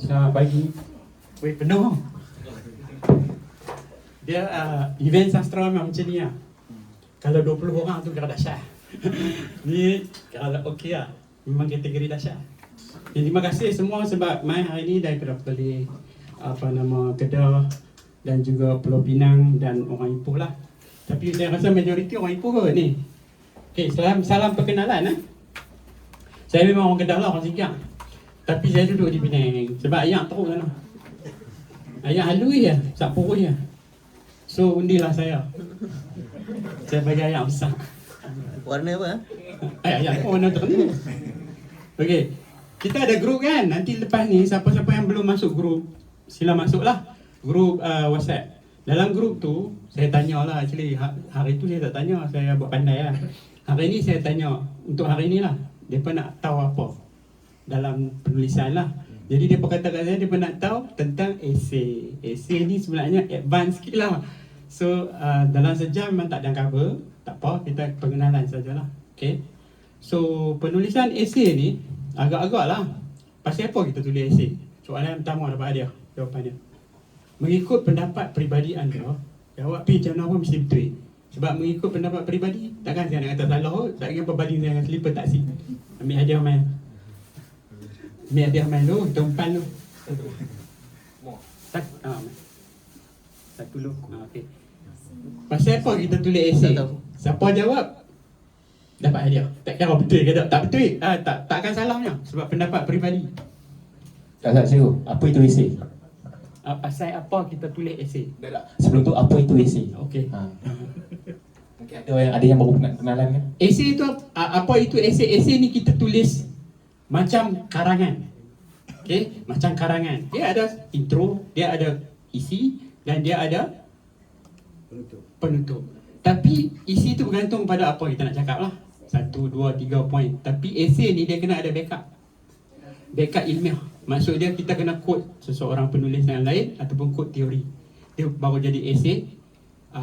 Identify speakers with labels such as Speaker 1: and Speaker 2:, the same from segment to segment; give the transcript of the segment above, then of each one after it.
Speaker 1: Selamat pagi. Weh, penuh. Dia event sastra memang macam ni lah. Kalau 20 orang tu kira dahsyat. Ni kalau okey lah, memang kategori dahsyat. Terima kasih semua sebab mai hari ni daripada Perlis, Kedah dan juga Pulau Pinang dan orang Ipoh lah. Tapi saya rasa majoriti orang Ipoh kot ni. Okey, salam perkenalan. Saya memang orang Kedah lah, orang Singkang. Tapi saya duduk di Penang sebab ayah teruk sana. Ayah halui je, sapurus je. So undilah saya. Saya bagi ayah besar.
Speaker 2: Warna apa?
Speaker 1: Ayah warna terkenal. Okey. Kita ada grup kan. Nanti lepas ni siapa-siapa yang belum masuk grup, sila masuklah grup WhatsApp. Dalam grup tu saya tanyalah, actually hari tu saya tak tanya, saya buat pandai lah. Hari ni saya tanya, untuk hari ni lah, depa nak tahu apa dalam penulisan lah. Jadi dia kata kat saya, dia nak tahu tentang esei. Esei ni sebenarnya advance sikit lah. So dalam sejam memang tak ada cover, tak apa, kita pengenalan sajalah. Okay. So penulisan esei ni agak-agak lah, pasal apa kita tulis esei? Soalan pertama dapat hadiah, jawapan dia mengikut pendapat peribadi anda. Jawab pi macam mana pun mesti betul. Sebab mengikut pendapat peribadi, takkan saya nak kata salah kot. Tak kira berbanding dengan slipper taksi. Ambil hadiah main. Ambil hadiah main tu, kita umpan tu. Satu lu. Okey. Pasal apa kita tulis esei? Siapa jawab dapat hadiah. Tak kira betul ke tak betul. Takkan salahnya sebab pendapat peribadi.
Speaker 3: Tak cikgu, apa itu esei?
Speaker 1: Pasal apa kita tulis esei?
Speaker 3: Sebelum tu apa itu esei?
Speaker 1: Okey.
Speaker 3: Mungkin ada yang baru kenalan kan?
Speaker 1: Esei itu apa itu esei? Esei ni kita tulis macam karangan. Okey, macam karangan. Dia ada intro, dia ada isi dan dia ada penutup. Tapi isi tu bergantung pada apa kita nak cakap lah. 1, 2, 3 poin. Tapi esei ni dia kena ada backup. Backup ilmiah. Maksud dia kita kena quote seseorang penulis yang lain ataupun quote teori. Dia baru jadi esei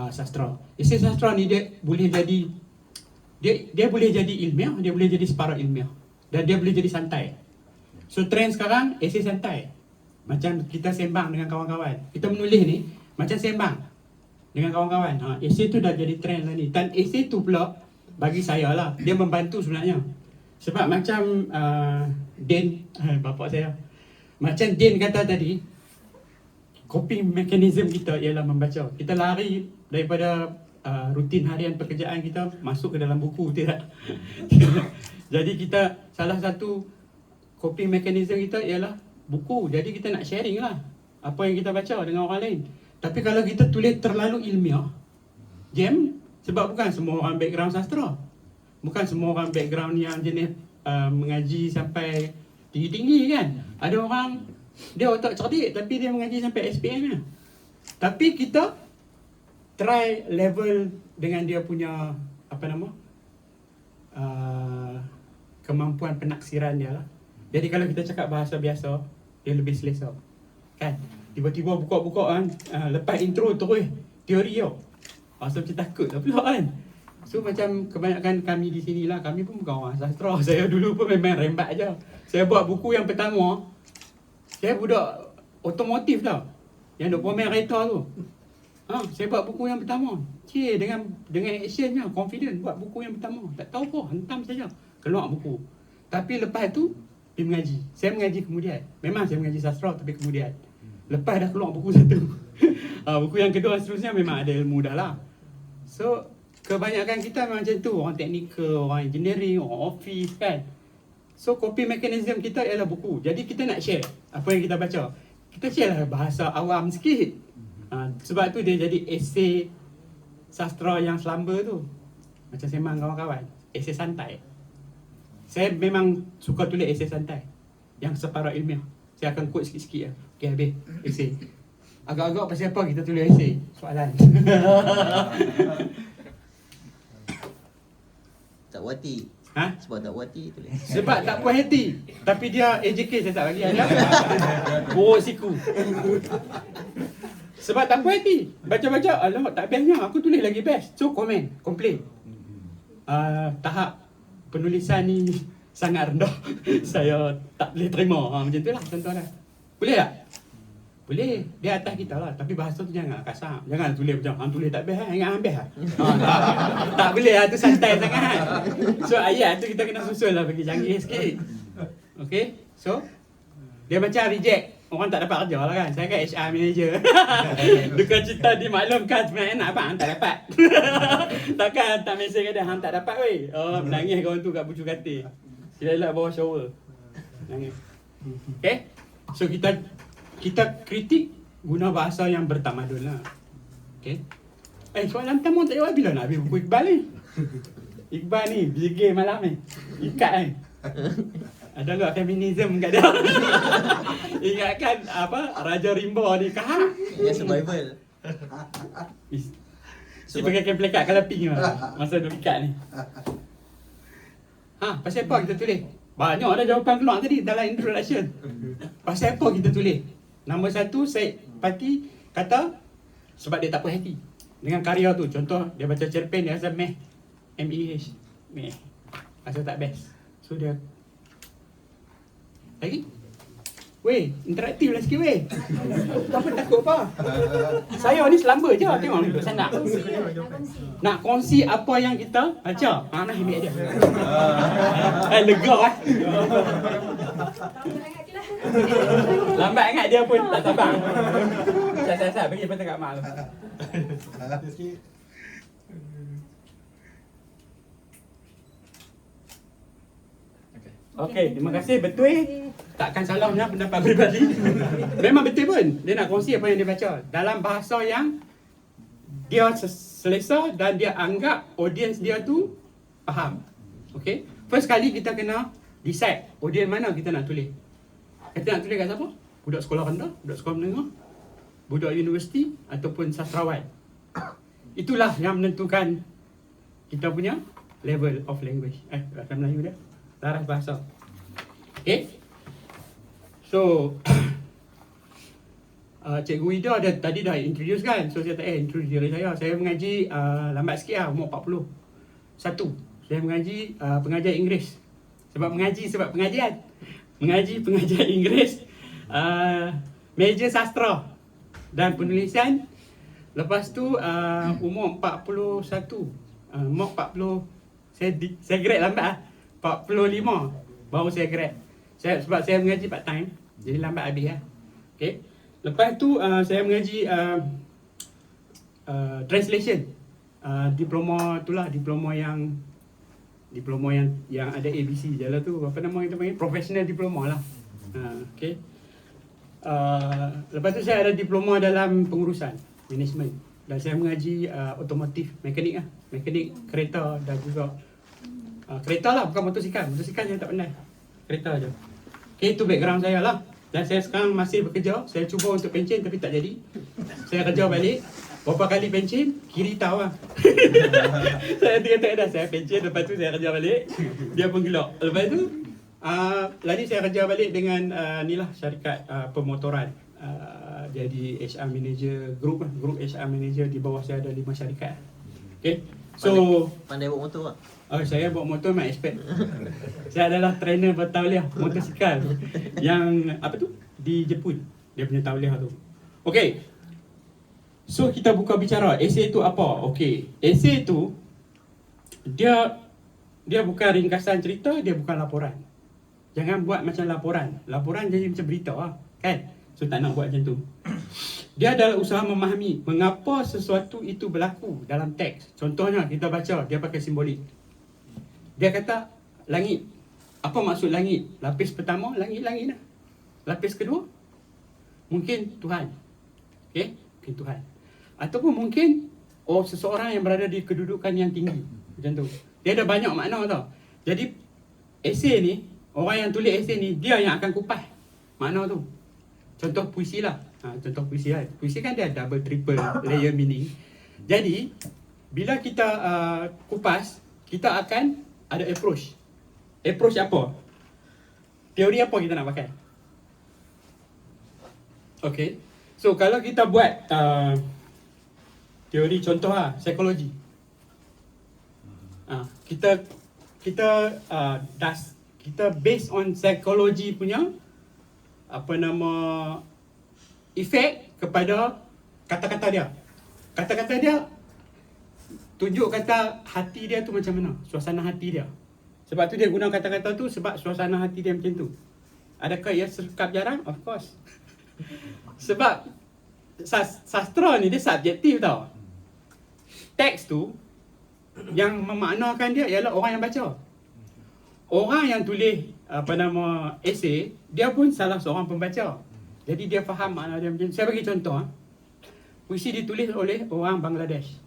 Speaker 1: sastra. Esei sastra ni dia boleh jadi dia boleh jadi ilmiah, dia boleh jadi separuh ilmiah dan dia boleh jadi santai. So trend sekarang esei santai. Macam kita sembang dengan kawan-kawan. Kita menulis ni macam sembang dengan kawan-kawan. Esei tu dah jadi trend lah ni. Dan esei tu pula bagi saya lah, dia membantu sebenarnya. Sebab macam Din, bapak saya, macam Din kata tadi, coping mechanism kita ialah membaca. Kita lari daripada rutin harian pekerjaan kita masuk ke dalam buku, tidak? Jadi kita, salah satu coping mechanism kita ialah buku. Jadi kita nak sharing lah apa yang kita baca dengan orang lain. Tapi kalau kita tulis terlalu ilmiah, jam, sebab bukan semua orang background sastra. Bukan semua orang background yang jenis mengaji sampai tinggi-tinggi kan. Ada orang dia otak cerdik tapi dia mengaji sampai SPM lah. Tapi kita try level dengan dia punya kemampuan penaksiran dia lah. Jadi kalau kita cakap bahasa biasa, dia lebih selesa kan. Tiba-tiba buka-buka kan, lepas intro terus teori tau. Masa kita takut lah pula kan. So macam kebanyakan kami di sini lah, kami pun bukan orang sastra. Saya dulu pun memang rembat je. Saya buat buku yang pertama, saya budak otomotif tau, yang duk pamer kereta tu. Saya buat buku yang pertama. Dengan actionnya, confident buat buku yang pertama. Tak tahu apa, hentam saja keluar buku. Tapi lepas tu pergi mengaji. Saya mengaji kemudian. Memang saya mengaji sastra tapi kemudian. Lepas dah keluar buku satu. Buku yang kedua seterusnya memang ada ilmu dah lah. So kebanyakan kita memang macam tu. Orang teknikal, orang engineering, orang office kan. So copy mechanism kita ialah buku. Jadi kita nak share apa yang kita baca. Kita share lah bahasa awam sikit. Sebab tu dia jadi esei sastra yang selamba tu. Macam sembang kawan-kawan. Esei santai. Saya memang suka tulis esei santai yang separuh ilmiah. Saya akan quote sikit-sikit lah. Okay, habis esei. Agak-agak pasal apa kita tulis esei? Soalan.
Speaker 2: Tak wati. Sebab tak wati tulis.
Speaker 1: Sebab tak puas hati. Tapi dia AJK saya tak bagi hadiah. Buruk siku. Sebab tak puas hati. Baca-baca, alamak tak bestnya, aku tulis lagi best. So komen, komplain. Tahap penulisan ni sangat rendah. Saya tak boleh terima. Macam tu lah contoh dah. Boleh tak? Boleh. Dia atas kita lah. Tapi bahasa tu jangan kasar. Jangan tulis macam, hang tulis tak best lah. Ingat hang best lah. Tak boleh lah. Tu santai sangat. So ayat tu kita kena susun lah. Bagi canggih sikit. Okay. So, dia macam reject. Orang tak dapat kerja lah kan. Saya kan HR manager. Duka cita dimaklumkan sebenarnya nak apa? Hang tak dapat. Takkan tak mesej kat dia, hang tak dapat weh. Oh, menangis kawan tu kat pucuk katil. Sila elak bawah shower. Nangis. Okay? So kita kritik guna bahasa yang bertamadun lah. Okay? Soalan tamu tak jawab bila nak habis buku Iqbal ni? Iqbal ni, bigil malam ni. Ikat ni. Ada tak feminism kat dia? Ingatkan apa? Raja Rimba ni kahak.
Speaker 2: Ya, survival.
Speaker 1: Si pakai kain plekat kalau pink lah. Masa duduk ikat ni. Pasal apa kita tulis? Banyak dah jawapan keluar tadi dalam introduction. Pasal apa kita tulis? Nombor 1, Syed Pati kata sebab dia tak puas hati dengan karya tu. Contoh, dia baca cerpen, dia rasa meh. M-E-H. Meh. Rasa tak best. So dia lagi? Weh, interaktif lah sikit weh. Apa takut apa? Saya ni selamba je, tengok duduk sana. Nak kongsi apa yang kita baca. Nak ambil dia. Lega lah. Lambat ingat dia pun tak sabar. Saya pergi depan tengah mak. Okey, terima kasih. Betul. Takkan salah punya pendapat peribadi. Memang betul pun. Dia nak kongsi apa yang dia baca dalam bahasa yang dia selesa dan dia anggap audience dia tu faham. Okey. First kali kita kena decide audience mana kita nak tulis. Kita nak tulis kat siapa? Budak sekolah rendah, budak sekolah menengah, budak universiti ataupun sastrawan. Itulah yang menentukan kita punya level of language. Bahasa Melayu dia. Laras bahasa. Okay. So Cikgu Ida tadi dah introduce kan. So saya tak introduce diri saya. Saya mengaji lambat sikit lah, umur 41. Saya mengaji pengajar Inggeris. Sebab pengajian. Mengaji pengajar Inggeris, major sastra dan penulisan. Lepas tu umur 41, umur 40, saya grad lambat lah. 45 baru saya grad. Sebab saya mengaji part time, jadi lambat habis lah. Okay. Lepas tu saya mengaji translation. Diploma itulah, diploma yang ada ABC je lah tu. Apa nama kita panggil? Professional diploma lah. Okay. Lepas tu saya ada diploma dalam pengurusan management. Dan saya mengaji otomotif, mekanik lah. Mekanik kereta dan juga kereta lah, bukan motosikal. Motosikal saya tak pandai. Kereta je. Okay, itu background saya lah. Dan saya sekarang masih bekerja. Saya cuba untuk pencen tapi tak jadi. Saya kerja balik. Berapa kali pencen, kiri tahu lah. Saya kata dah, saya pencen. Lepas tu saya kerja balik. Dia pun gelak. Lepas tu, lagi saya kerja balik dengan ni lah, syarikat pemotoran. Jadi HR manager, group HR manager. Di bawah saya ada 5 syarikat. Okay. So
Speaker 2: pandai bawa motor tak?
Speaker 1: Saya bawa motor memang expert. Saya adalah trainer bertauliah motosikal yang apa tu di Jepun. Dia punya tauliah tu. Okay. So kita buka bicara esei tu apa? Okay. Esei tu dia bukan ringkasan cerita, dia bukan laporan. Jangan buat macam laporan. Laporan jadi macam berita lah, kan? So tak nak buat macam tu. Dia adalah usaha memahami mengapa sesuatu itu berlaku dalam teks. Contohnya kita baca, dia pakai simbolik. Dia kata langit. Apa maksud langit? Lapis pertama, langit-langit lah. Lapis kedua, mungkin Tuhan. Okay? Mungkin Tuhan. Ataupun mungkin seseorang yang berada di kedudukan yang tinggi. Macam tu. Dia ada banyak makna tau. Jadi esei ni, orang yang tulis esei ni, dia yang akan kupas makna tu. Contoh puisi lah. Contoh puisi lah. Puisi kan dia double, triple layer meaning. Jadi, bila kita kupas, kita akan ada approach. Approach apa? Teori apa kita nak pakai? Okay. So, kalau kita buat teori contoh lah, psikologi. Kita kita based on psikologi punya efek kepada kata-kata dia. Kata-kata dia tunjuk kata hati dia tu macam mana, suasana hati dia. Sebab tu dia guna kata-kata tu sebab suasana hati dia macam tu. Adakah ia serkap jarang? Of course. Sebab sastra ni dia subjektif tau. Teks tu yang memaknakan dia ialah orang yang baca. Orang yang tulis esei, dia pun salah seorang pembaca. Jadi dia faham makna dia macam. Saya bagi contoh. Puisi ditulis oleh orang Bangladesh.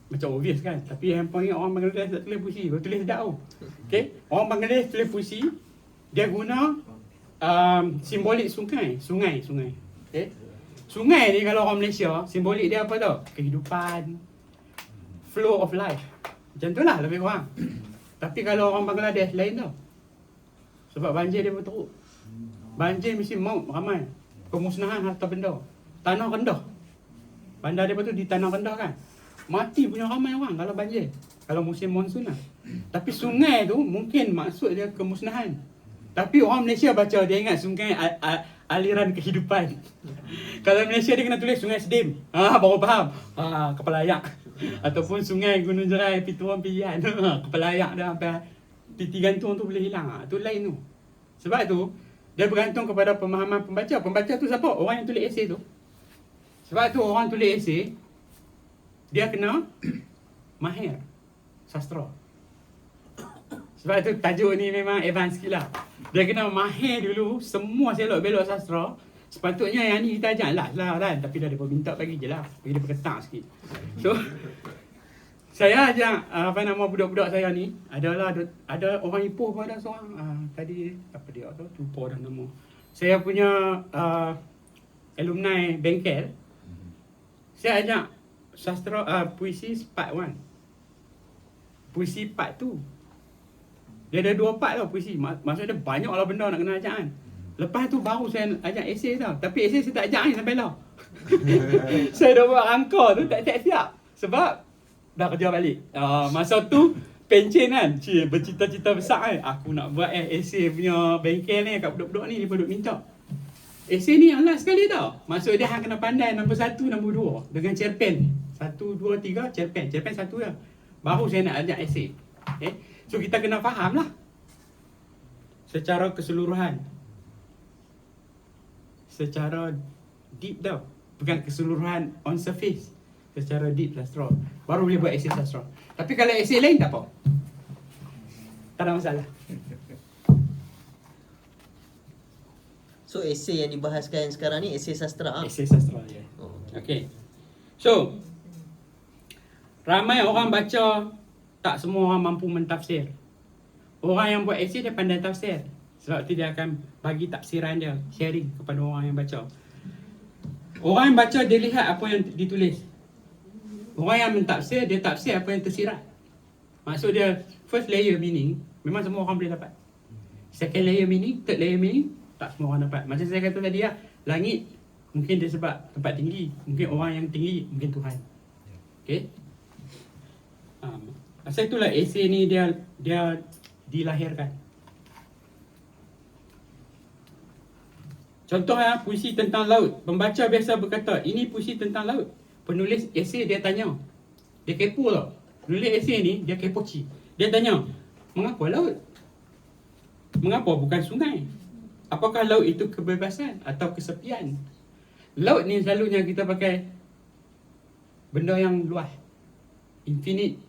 Speaker 1: Macam obvious kan? Tapi yang poinnya orang Bangladesh tak tulis puisi. Dia tulis sedap tau. Okay? Orang Bangladesh tulis puisi, dia guna simbolik sungai. Okay? Sungai ni kalau orang Malaysia, simbolik dia apa tau? Kehidupan, flow of life. Macam tu lah lebih kurang. Tapi kalau orang Bangladesh lain tau. Sebab banjir dia berteruk. Banjir mesti maut ramai. Pemusnahan harta benda. Tanah rendah. Bandar dia tu di tanah rendah kan. Mati punya ramai orang kalau banjir. Kalau musim monsun lah. Tapi sungai tu mungkin maksud dia kemusnahan. Tapi orang Malaysia baca dia ingat sungai aliran kehidupan. Kalau Malaysia dia kena tulis sungai Sedim. Baru faham. Kepala ayak. Ataupun sungai Gunung Jerai, Pituan Pilihan. Kepala ayak dah sampai titi gantung tu boleh hilang. Tu lain tu. Sebab tu dia bergantung kepada pemahaman pembaca. Pembaca tu siapa? Orang yang tulis esei tu. Sebab tu orang tulis esei dia kena mahir sastra. Sebab tu tajuk ni memang advance sikit lah. Dia kena mahir dulu semua selok-belok sastra. Sepatutnya yang ni kita ajak last lah kan. Tapi dah dia minta bagi je lah. Bagi dia berketak sikit. So saya ajak budak-budak saya ni. Ada orang Ipoh pun ada seorang. Tadi apa dia tu? Lupa dah nama. Saya punya alumni bengkel. Saya ajak sastra puisi part 1. Puisi part 2. Dia ada 2 part tau puisi. Maksudnya banyak lah benda nak kena ajak kan. Lepas tu baru saya ajak esei tau. Tapi esei saya tak ajak ni sampai lah. Saya dah buat rangka tu tak siap. Sebab dah kerja balik. Masa tu pencen kan. Bercita-cita besar kan. Aku nak buat esei punya bengkel ni kat budak-budak ni. Dia duduk minta. Esei ni yang last sekali tau. Maksud dia hang kena pandai nombor 1, nombor 2. Dengan cerpen. 1, 2, 3 cerpen. Cerpen 1 lah. Baru saya nak ajak esei. Okay? So kita kena faham lah. Secara keseluruhan. Secara deep tau. Bukan keseluruhan on surface. Secara deep sastra. Baru boleh buat esei sastra. Tapi kalau esei lain tak apa. Tak ada masalah.
Speaker 2: So esei yang dibahaskan sekarang ni esei sastra.
Speaker 1: Esei sastra ya. Okay. So ramai orang baca, tak semua orang mampu mentafsir. Orang yang buat esei dia pandai tafsir. Sebab tu dia akan bagi tafsiran dia, sharing kepada orang yang baca. Orang yang baca dia lihat apa yang ditulis. Orang yang mentafsir dia tafsir apa yang tersirat. Maksud dia first layer meaning memang semua orang boleh dapat. Second layer meaning, third layer meaning tak semua orang dapat. Macam saya kata tadi lah, langit mungkin dia sebab tempat tinggi, mungkin orang yang tinggi, mungkin Tuhan. Okay? Pasal itulah esei ni dia dilahirkan. Contohnya puisi tentang laut. Pembaca biasa berkata, ini puisi tentang laut. Penulis esei dia tanya. Dia kepo tau. Penulis esei ni dia kepoci. Dia tanya, mengapa laut? Mengapa bukan sungai? Apakah laut itu kebebasan atau kesepian? Laut ni selalunya kita pakai benda yang luas. Infinite.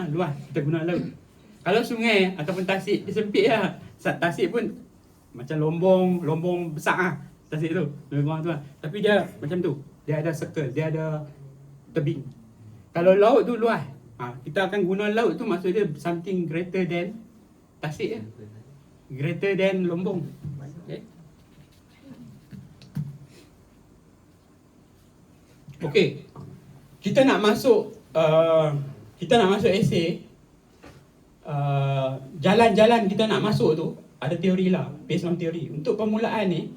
Speaker 1: Luas. Kita guna laut. Kalau sungai ataupun tasik, dia sempit lah. Tasik pun macam lombong besar lah. Tasik tu. Lebih kurang tu lah. Tapi dia macam tu. Dia ada circle. Dia ada tebing. Kalau laut tu luas. Kita akan guna laut tu maksud dia something greater than tasik lah. Greater than lombong. Okay. Kita nak masuk esei. Jalan-jalan kita nak masuk tu ada teori lah, based on teori. Untuk permulaan ni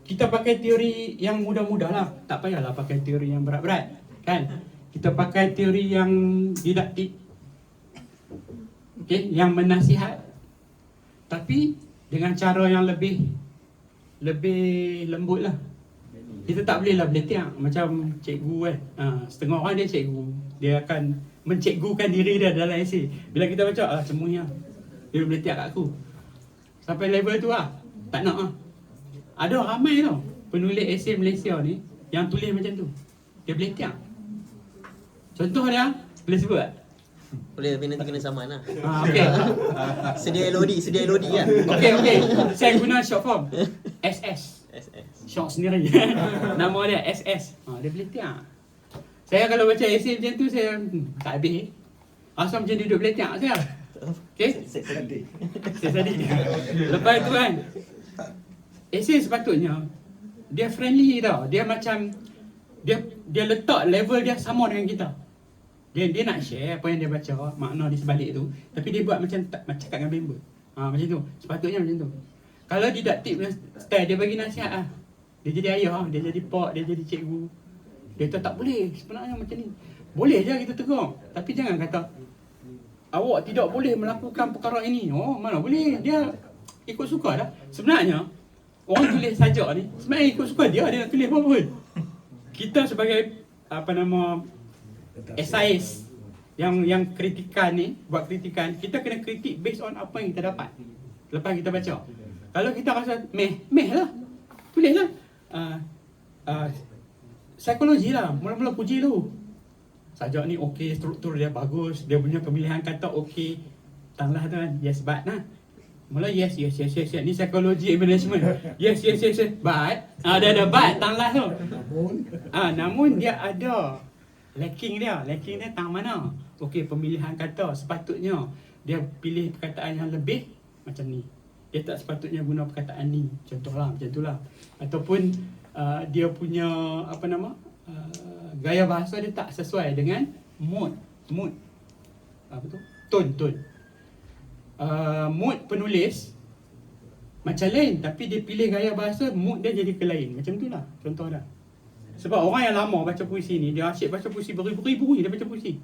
Speaker 1: kita pakai teori yang mudah-mudah lah. Tak payahlah pakai teori yang berat-berat kan. Kita pakai teori yang didaktik, okay, yang menasihat Tapi dengan cara yang lebih lembut lah. Kita tak boleh lah beletiak macam cikgu kan. Setengah orang dia cikgu, dia akan mencikgukan diri dia dalam esei. Bila kita baca, cemunya dia beletiak kat aku. Sampai level tu lah, tak nak lah. Ada ramai tau penulis esei Malaysia ni yang tulis macam tu. Dia beletiak. Contoh dia, boleh sebut tak?
Speaker 2: Boleh, tapi nanti kena saman lah.
Speaker 1: Okay.
Speaker 2: Sedia LOD kan?
Speaker 1: Okay. Saya guna short form. SS.
Speaker 2: SS.
Speaker 1: Short sendiri. Nama dia SS. Dia beletiak. Saya kalau baca esei macam tu, saya tak habis. Rasa macam dia duduk beletiak saya. Okay? Saya sedih. Lepas tu kan, esei sepatutnya dia friendly tau. Dia macam dia letak level dia sama dengan kita. Dia nak share apa yang dia baca, makna di sebalik tu, tapi dia buat macam tak cakap dengan member. Macam tu. Sepatutnya macam tu. Kalau didaktik style dia bagi nasihat lah. Dia jadi ayah, dia jadi pak, dia jadi cikgu. Dia kata tak boleh sebenarnya macam ni. Boleh je kita tegur, tapi jangan kata awak tidak boleh melakukan perkara ini. Mana boleh. Dia ikut suka dah. Sebenarnya orang tulis sajak ni sebenarnya ikut suka dia nak tulis apa pun. Kita sebagai SIS yang kritikan ni, buat kritikan, kita kena kritik based on apa yang kita dapat lepas kita baca. Kalau kita rasa meh lah, tulis lah. Psikologi lah, mula-mula puji dulu. Sajak ni okey, struktur dia bagus, dia punya pemilihan kata okey. Tanglah tu kan, yes but nah. Mula yes. Ni psikologi management. Yes. But dia ada but tanglah tu. Namun dia ada lacking dia tang mana? Okey, pemilihan kata sepatutnya dia pilih perkataan yang lebih macam ni. Dia tak sepatutnya guna perkataan ni. Contohlah macam itulah. Ataupun dia punya gaya bahasa dia tak sesuai dengan mood. Apa tu? Tone. Mood penulis macam lain, tapi dia pilih gaya bahasa, mood dia jadi ke lain. Macam itulah contoh dah. Sebab orang yang lama baca puisi ni, dia asyik baca puisi beribu-ribu dia baca puisi.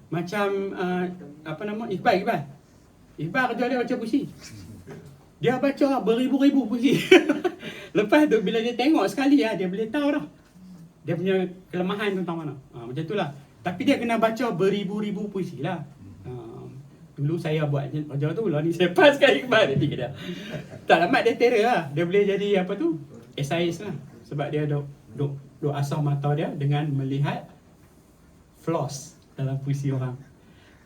Speaker 1: Macam Iqbal kerja dia baca puisi. Dia baca beribu-ribu puisi. Lepas tu bila dia tengok sekali dia boleh tahu dah dia punya kelemahan tentang mana. Macam itulah. Tapi dia kena baca beribu-ribu puisi lah. Dulu saya buat kerja tu, lah ni saya pas kat Iqbal dia. Tak lama dia terror lah. Dia boleh jadi SIS lah. Sebab dia duk asah mata dia dengan melihat flaws dalam puisi orang.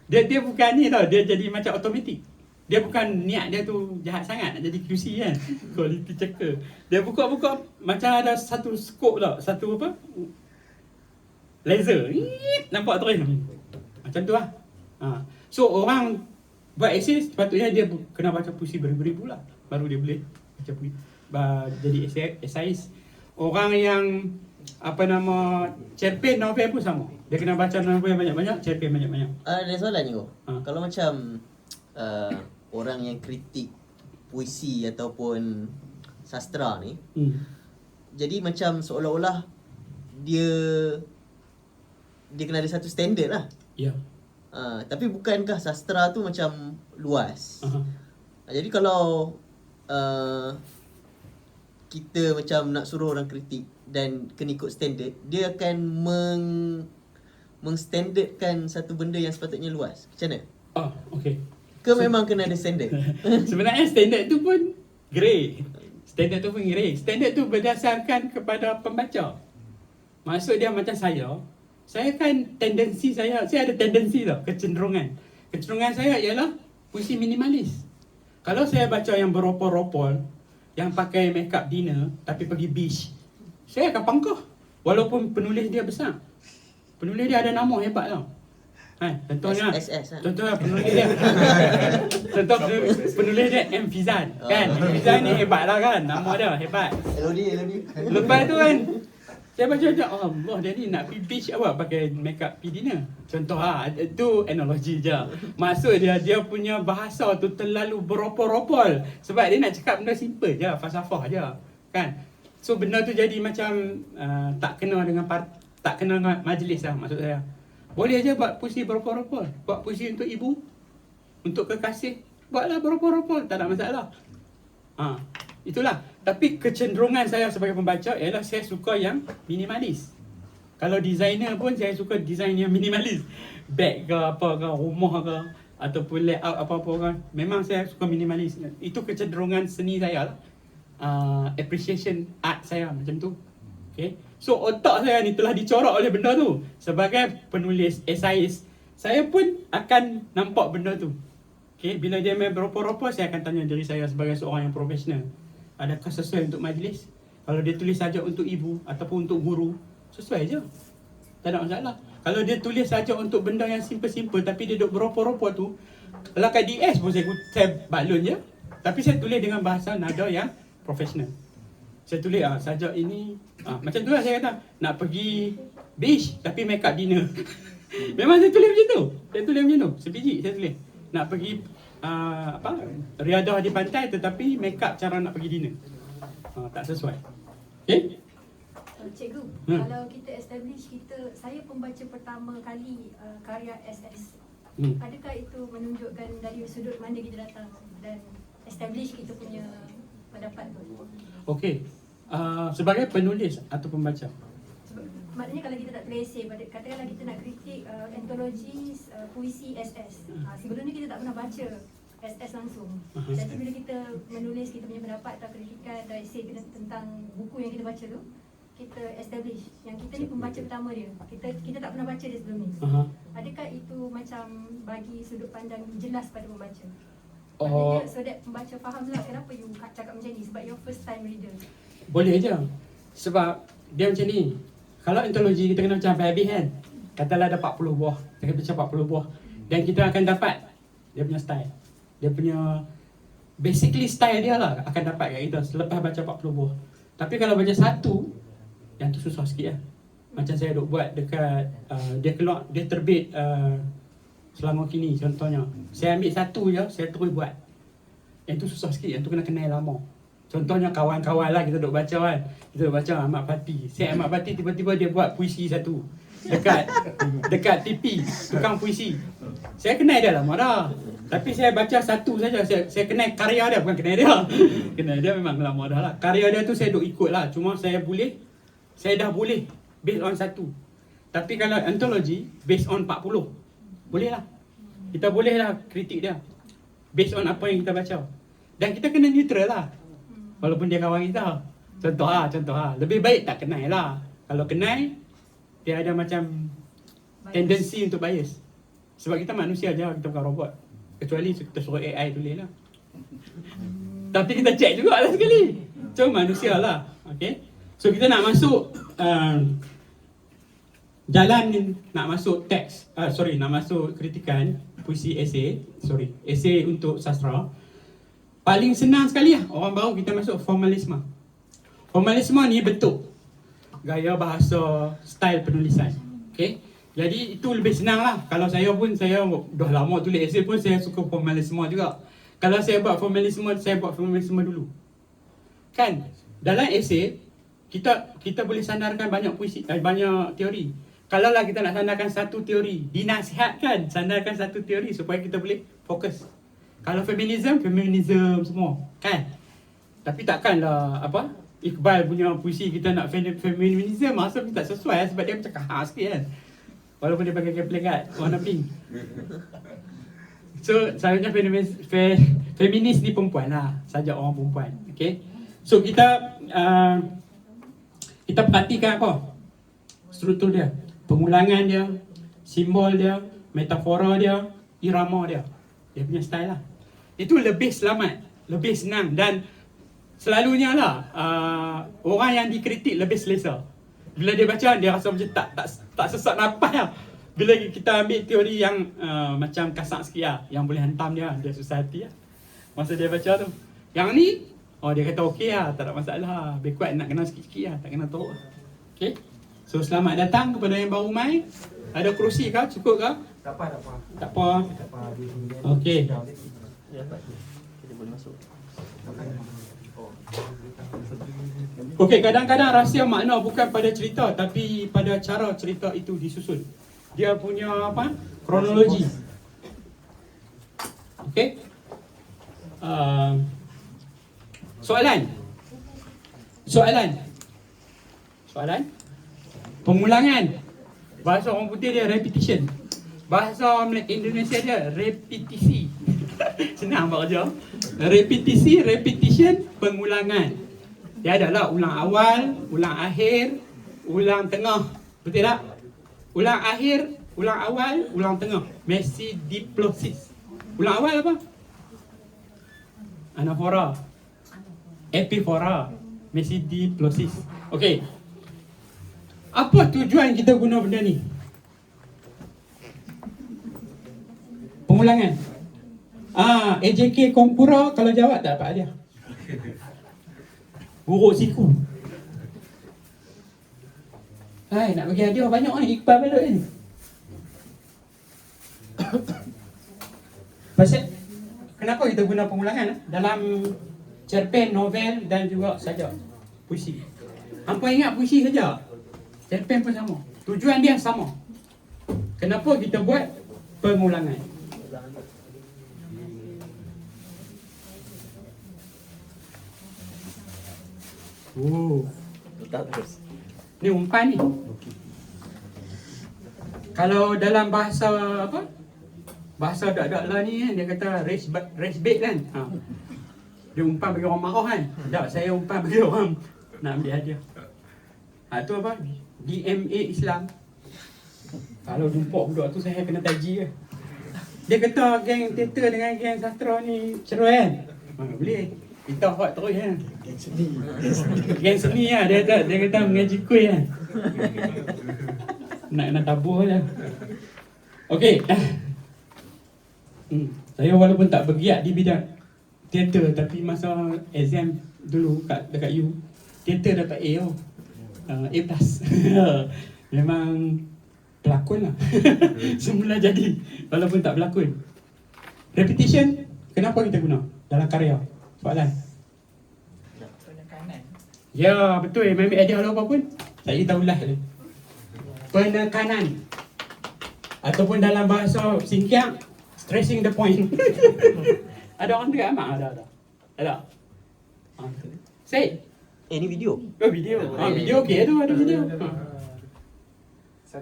Speaker 1: Dia bukan ni tau, dia jadi macam automatik. Dia bukan niat dia tu jahat sangat nak jadi QC kan. Quality checker. Dia buka-buka macam ada satu scope tau, satu laser. Nampak terus. Macam tu lah. So orang buat esei sepatutnya dia kena baca puisi beribu-ribu lah, baru dia boleh baca puisi jadi esais. Orang yang cerpen novel pun sama. Dia kena baca novel banyak-banyak, cerpen banyak-banyak.
Speaker 2: Ada soalan ni kalau macam orang yang kritik puisi ataupun sastra ni, jadi macam seolah-olah dia kena ada satu standard lah.
Speaker 1: Ya.
Speaker 2: Tapi bukankah sastra tu macam luas? Jadi kalau kita macam nak suruh orang kritik dan kena ikut standard, dia akan mengstandardkan satu benda yang sepatutnya luas. Macam mana?
Speaker 1: Okay.
Speaker 2: Memang kena ada standard?
Speaker 1: Sebenarnya standard tu pun grey. Standard tu berdasarkan kepada pembaca. Maksud dia macam saya kan saya ada tendensi tau, kecenderungan saya ialah puisi minimalis. Kalau saya baca yang beropol-ropol, yang pakai make up dinner tapi pergi beach, saya akan pangkah walaupun penulis dia besar. Penulis dia ada nama hebat tau. Contohnya contohnya penulis dia penulis dia M. Fizan kan. M. Fizan ni hebat lah kan, nama dia hebat.
Speaker 2: LOD.
Speaker 1: Lepas tu kan saya baca Allah, dia ni nak pergi beach pakai makeup pergi dinner. Contoh itu analogi je. Maksud dia punya bahasa tu terlalu beropol-ropol. Sebab dia nak cakap benda simple je, falsafah je. Kan? So benda tu jadi macam tak kena dengan majlis lah maksud saya. Boleh je buat puisi beropol-ropol. Buat puisi untuk ibu, untuk kekasih, buatlah berapa-berapa, tak ada masalah. Itulah. Tapi kecenderungan saya sebagai pembaca ialah saya suka yang minimalis. Kalau designer pun saya suka design yang minimalis. Bag ke apa ke, rumah ke, ataupun layout apa-apa kan. Memang saya suka minimalis. Itu kecenderungan seni saya lah. Appreciation art saya macam tu. Okay. So otak saya ni telah dicorak oleh benda tu. Sebagai penulis esais, saya pun akan nampak benda tu. Okay. Bila dia main berapa-apa, saya akan tanya diri saya sebagai seorang yang profesional. Adakah sesuai untuk majlis? Kalau dia tulis saja untuk ibu ataupun untuk guru, sesuai je. Tak ada masalah. Kalau dia tulis saja untuk benda yang simple-simple tapi dia duk berapa-apa tu, kalau kat DS pun saya balun je. Tapi saya tulis dengan bahasa nada yang profesional. Saya tulis sajak ini macam tu lah saya kata, nak pergi beach tapi make up dinner. Memang saya tulis macam tu. Saya tulis macam tu. Sebiji saya tulis. Nak pergi riadah di pantai tetapi make up cara nak pergi dinner. Tak sesuai. Okay?
Speaker 4: Cikgu, kalau kita establish saya pembaca pertama kali karya SS. Adakah itu menunjukkan dari sudut mana kita datang dan establish kita punya pendapat tu?
Speaker 1: Okey. Sebagai penulis atau pembaca.
Speaker 4: Maknanya kalau kita tak tulis esei, katakanlah kita nak kritik antologi puisi SS. Sebelum ni kita tak pernah baca SS langsung. Jadi bila kita menulis kita punya pendapat atau kritikan atau esei tentang buku yang kita baca tu, kita establish yang kita ni pembaca pertama dia. Kita tak pernah baca dia sebelum ni. Adakah itu macam bagi sudut pandang jelas pada pembaca? Maknanya so that pembaca faham lah kenapa you cakap macam ni, sebab you first time reader.
Speaker 1: Boleh je. Sebab dia macam ni. Kalau antologi kita kena macam habis kan. Katalah ada 40 buah. Kita kena baca 40 buah. Dan kita akan dapat dia punya style. Dia punya basically style dia lah akan dapat kat kita selepas baca 40 buah. Tapi kalau baca satu, yang tu susah sikit lah. Macam saya duk buat dekat dia terbit Selangor Kini contohnya. Saya ambil satu je, saya terus buat. Yang tu susah sikit, yang tu kena kenal lama. Contohnya kawan-kawan lah kita duk baca kan. Kita duk baca Ahmad Fatih. Saya Ahmad Fatih tiba-tiba dia buat puisi satu. Dekat TV, tukang puisi. Saya kenal dia lama dah. Tapi saya baca satu saja. Saya kenal karya dia, bukan kenal dia. Kenal dia memang lama dah lah. Karya dia tu saya duk ikut lah. Cuma saya dah boleh based on satu. Tapi kalau antologi based on 40, boleh lah. Kita boleh lah kritik dia based on apa yang kita baca. Dan kita kena neutral lah. Walaupun dia kawan kita. Contoh lah. Lebih baik tak kenal lah. Kalau kenal, dia ada macam tendensi untuk bias. Sebab kita manusia je, kita bukan robot. Kecuali kita suruh AI tulis lah. Tapi kita check juga lah sekali. So manusia lah. Okay. So kita nak masuk nak masuk teks, nak masuk kritikan puisi esei untuk sastra. Paling senang sekali lah orang baru kita masuk formalisme. Formalisme ni bentuk gaya bahasa, style penulisan. Okay. Jadi itu lebih senang lah. Kalau saya dah lama tulis esei pun saya suka formalisme juga. Kalau saya buat formalisme dulu. Kan dalam esei kita boleh sandarkan banyak puisi, banyak teori. Kalau lah kita nak sandarkan satu teori, dinasihatkan sandarkan satu teori supaya kita boleh fokus. Kalau feminism semua, kan? Tapi takkanlah Iqbal punya puisi kita nak feminism, masa tak sesuai sebab dia macam kahar sikit kan. Walaupun dia pakai kaplikat warna pink. So sebenarnya feminis ni perempuan lah, saja orang perempuan. Okay. So kita perhatikan struktur dia, pengulangan dia, simbol dia, metafora dia, irama dia. Dia punya style lah. Itu lebih selamat, lebih senang dan selalunya lah orang yang dikritik lebih selesa. Bila dia baca dia rasa macam tak sesak nafas lah. Bila kita ambil teori yang macam kasar sikit lah, yang boleh hantam dia susah hati lah masa dia baca tu. Yang ni dia kata okey lah, tak ada masalah. Backward nak kena sikit-sikit lah, tak kena teruk. Okay. So selamat datang kepada yang baru main. Ada kerusi kah? Cukup kah?
Speaker 3: Tak apa.
Speaker 1: Tak apa. Okey.
Speaker 2: Kita boleh masuk.
Speaker 1: Okey, kadang-kadang rahsia makna bukan pada cerita tapi pada cara cerita itu disusun. Dia punya kronologi. Okey. Soalan. Pengulangan. Bahasa orang putih dia repetition. Bahasa Indonesia dia repetisi. Senang buat kerja. Repetisi, repetition, pengulangan. Dia adalah ulang awal, ulang akhir, ulang tengah. Betul tak? Ulang akhir, ulang awal, ulang tengah. Mesidiplosis. Ulang awal apa? Anafora. Epifora. Mesidiplosis. Okey. Apa tujuan kita guna benda ni? Pengulangan. AJK Kompura kalau jawab tak dapat dia. Buruk siku. Hai, nak bagi hadiah banyak ni, Iqbal balik ni. Pasal kenapa kita guna pengulangan dalam cerpen, novel dan juga sajak puisi. Hampa ingat puisi saja. Cerpen pun sama. Tujuan dia sama. Kenapa kita buat pengulangan?
Speaker 2: Tak terus.
Speaker 1: Ni umpan ni. Kalau dalam bahasa apa? Bahasa dak-dak lah ni kan, dia kata race bait kan. Dia umpan bagi orang marah kan. Tak, saya umpan bagi orang nak ambil hadiah. Tu apa? DMA Islam. Kalau jumpa budak tu saya kena taji ke. Dia kata geng teater dengan geng sastra ni cerai kan. Boleh. Kita hot terus kan. Geng seni lah. Dia kata mengaji kuih kan. Nak tabur je. Okey. Saya walaupun tak bergiat di bidang teater, tapi masa exam dulu dekat U, teater dapat A tau. A+. Memang pelakon lah. Semula jadi walaupun tak berlakon. Repetition, kenapa kita guna dalam karya? Soalan. Ya, betul. Memang ada hal apa pun saya tahu lah. Penekanan. Ataupun dalam bahasa Singkiang, stressing the point. Ada orang dekat Amak? Ada. Say.
Speaker 2: Ini video.
Speaker 1: Video. Video okey tu, ada video.
Speaker 3: 1,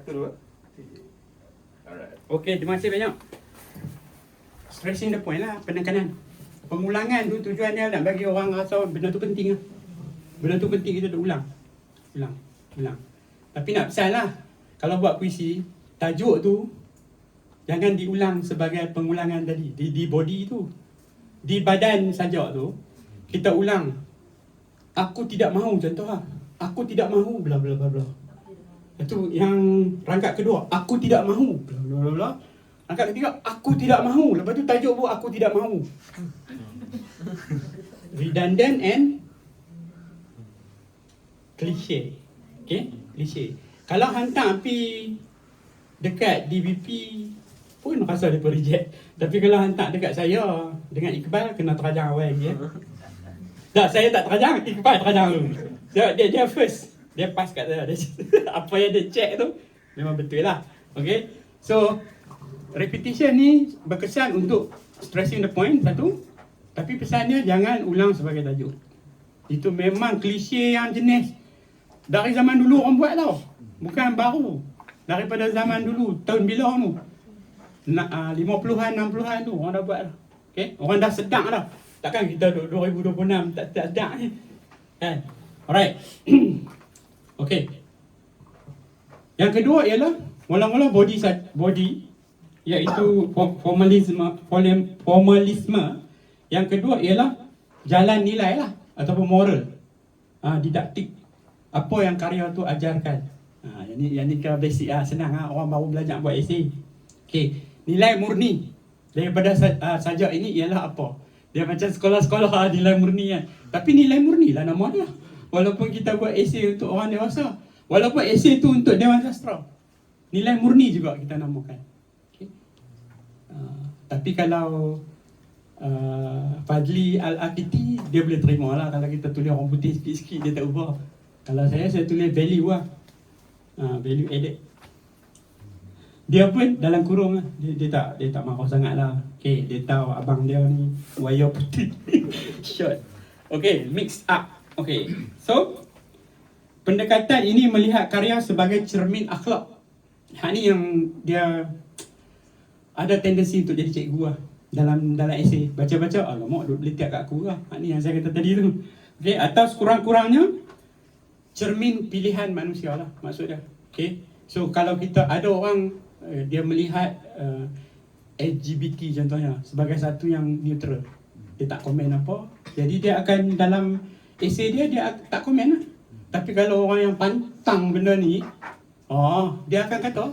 Speaker 3: 2, 3. Alright.
Speaker 1: Okey, terima kasih banyak. Stressing the point lah, penekanan. Pengulangan tu tujuan dia nak bagi orang rasa benda tu penting lah. Benda tu penting, kita ulang. Tapi nak pesan lah, kalau buat puisi, tajuk tu jangan diulang sebagai pengulangan tadi. Di body tu, di badan sajak tu, kita ulang. Aku tidak mahu, contoh lah. Aku tidak mahu, bla bla bla bla. Itu yang rangkap kedua, aku tidak mahu, bla bla bla bla. Rangkap ketiga, aku tidak mahu. Lepas tu tajuk pun aku tidak mahu. Redundant and klise. Okay, klise. Kalau hantar api dekat DBP pun rasa dia reject. Tapi kalau hantar dekat saya dengan Iqbal, kena terajang awal lagi ya. Tak, saya tak terajang, Iqbal terajang dulu. Dia first. Dia pass kat saya. Apa yang dia check tu memang betul lah. Okay. So repetition ni berkesan untuk stressing the point, satu. Tapi pesannya jangan ulang sebagai tajuk. Itu memang klise yang jenis dari zaman dulu orang buat tau. Bukan baru. Daripada zaman dulu, tahun bila tu, 50-an, 60-an tu orang dah buat lah. Okay? Orang dah sedang dah. Takkan kita 2026 tak sedang ni. Alright. Okay. Yang kedua ialah mula-mula body iaitu formalisme. Yang kedua ialah jalan nilai lah ataupun moral. Didaktik. Apa yang karya tu ajarkan. Yang ni ke basic senang orang baru belajar buat esei. Okey, nilai murni daripada sajak ini ialah apa? Dia macam sekolah-sekolah nilai murni kan. Tapi nilai murni lah nama dia. Walaupun kita buat esei untuk orang dewasa, walaupun esei tu untuk Dewan Sastra, nilai murni juga kita namakan. Okay. Tapi kalau Fadli Al-Aqiti, dia boleh terima lah. Kalau kita tulis orang putih sikit-sikit, dia tak ubah. Kalau saya tulis value lah. Value added. Dia pun dalam kurung lah. Dia tak marah sangat lah. Okay, dia tahu abang dia ni wayar putih. Short. Okay, mix up. Okay, so pendekatan ini melihat karya sebagai cermin akhlak. Hak ni yang dia ada tendensi untuk jadi cikgu lah. Dalam esei baca-baca, alamak duk letak kat aku lah. Hak ni yang saya kata tadi tu. Okay, atau sekurang-kurangnya cermin pilihan manusia lah maksud dia. Okay, so kalau kita ada orang dia melihat LGBT contohnya sebagai satu yang neutral, dia tak komen apa, jadi dia akan dalam esei dia tak komen lah. Tapi kalau orang yang pantang benda ni, dia akan kata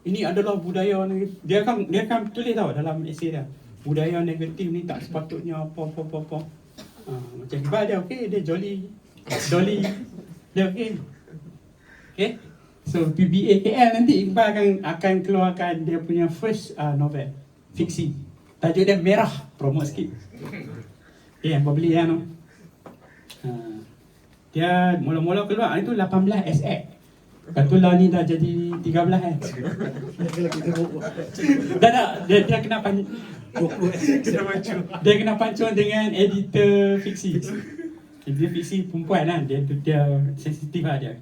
Speaker 1: ini adalah budaya negatif. Dia akan tulis tau dalam esei dia, budaya negatif ni tak sepatutnya apa. Macam Iqbal dia okey, dia jolly dia okey. Okay, so PBA KL nanti Iqbal akan keluarkan dia punya first novel fiksi. Tajuk dia Merah, promote sikit. Yang beli kan tu. Dia mula-mula keluar itu 18 SX. Lepas tu lah ni dah jadi 13 kan. Dia kena dia kena pancung dengan editor fiksi. Dia fiksi perempuan kan, dia sensitif lah dia.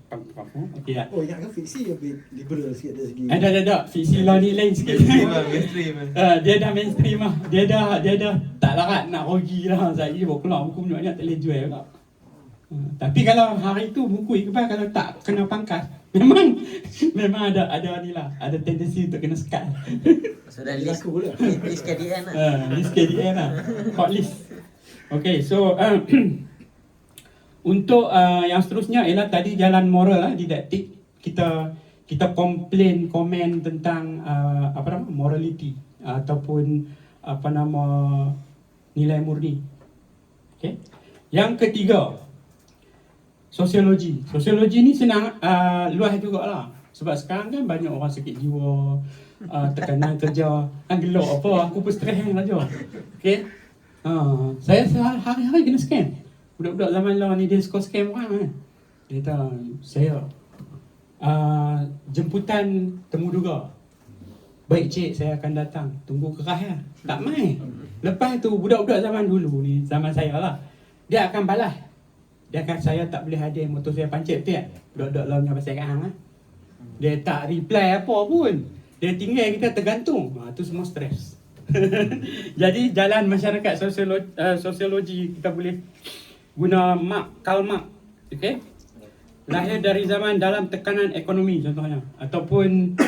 Speaker 1: Okey lah.
Speaker 5: Oh, yang kan fiksi lebih liberal sikit dari segi.
Speaker 1: Ada. Fiksi law ni lain sikit. Dia dah mainstream lah. Dia dah tak larat nak rugi lah. Saya bawa keluar buku banyak tak boleh jual pula. Tapi kalau hari tu buku Iqbal kalau tak kena pangkas, memang ada ni lah, ada tendensi untuk kena sekat.
Speaker 2: Sudah list KDN lah.
Speaker 1: List KDN lah. Hot list. Okay, so untuk yang seterusnya ialah tadi jalan moral lah, didaktik. Kita komen tentang morality ataupun nilai murni. Okay. Yang ketiga, sosiologi. Sosiologi ni senang luas jugalah. Sebab sekarang kan banyak orang sakit jiwa, tekanan kerja, gelap apa, aku pun stres kan saja. Okay. Saya hari-hari kena scam. Budak-budak zaman law ni dia suka scam orang kan. Dia kata, saya jemputan temu duga. Baik cik, saya akan datang. Tunggu keras ya. Tak main. Lepas tu budak-budak zaman dulu ni, zaman saya lah, dia akan balas. Dia akan, saya tak boleh hadir, motor saya pancit betul. Budak-budak law punya pasal kat lah. Dia tak reply apa pun. Dia tinggal kita tergantung. Tu semua stres. Jadi jalan masyarakat sosiologi kita boleh guna Karl Marx, okay? Lahir dari zaman dalam tekanan ekonomi contohnya, ataupun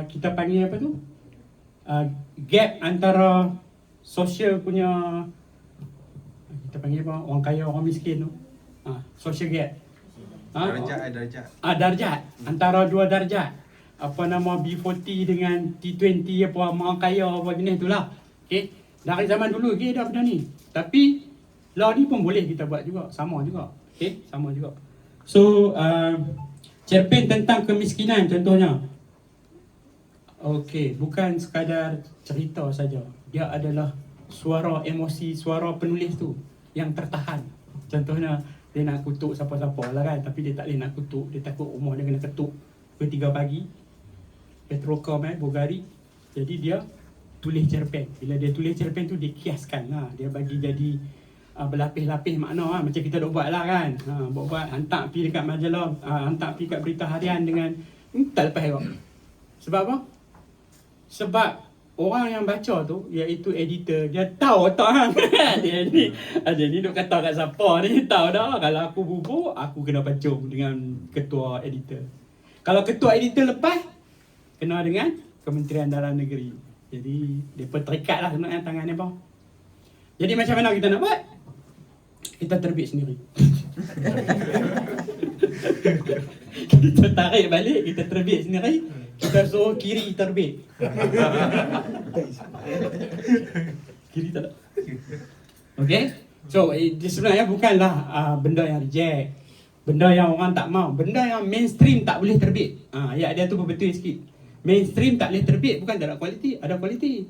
Speaker 1: kita panggil apa tu, gap antara sosial punya, kita panggil apa, orang kaya orang miskin tu, social gap, darjat antara dua darjat, B40 dengan T20 apa, orang kaya apa jenis tu lah. Okay, dari zaman dulu dia dah benda ni, tapi law ni pun boleh kita buat juga, sama juga. Okay, sama juga. So, cerpen tentang kemiskinan contohnya. Okay, bukan sekadar cerita saja. Dia adalah suara emosi, suara penulis tu yang tertahan. Contohnya, dia nak kutuk siapa-siapa lah kan, tapi dia tak boleh nak kutuk. Dia takut rumah dia kena ketuk pukul 3 pagi. Petrocom Bulgari. Jadi dia tulis cerpen. Bila dia tulis cerpen tu, dia kiaskan lah. Dia bagi jadi berlapis-lapis makna lah. Macam kita dah buat lah kan. Buat hantar pergi dekat majalah, hantar pergi kat berita harian dengan tak lepas elok. Sebab apa? Sebab orang yang baca tu, iaitu editor, dia tahu tak hang. dia ni duk kata kat siapa ni, tahu dah. Kalau aku bubuk, aku kena pancung dengan ketua editor. Kalau ketua editor lepas, kena dengan Kementerian Dalam Negeri. Jadi, mereka terikat lah dengan tangan mereka. Jadi macam mana kita nak buat? Kita terbit sendiri. Kita tarik balik, kita terbit sendiri. Kita suruh kiri terbit. Kiri tak ada. Okay? So, sebenarnya bukanlah benda yang reject, benda yang orang tak mau, benda yang mainstream tak boleh terbit. Ayat dia tu betul sikit. Mainstream tak boleh terbit, bukan tak ada kualiti, ada kualiti.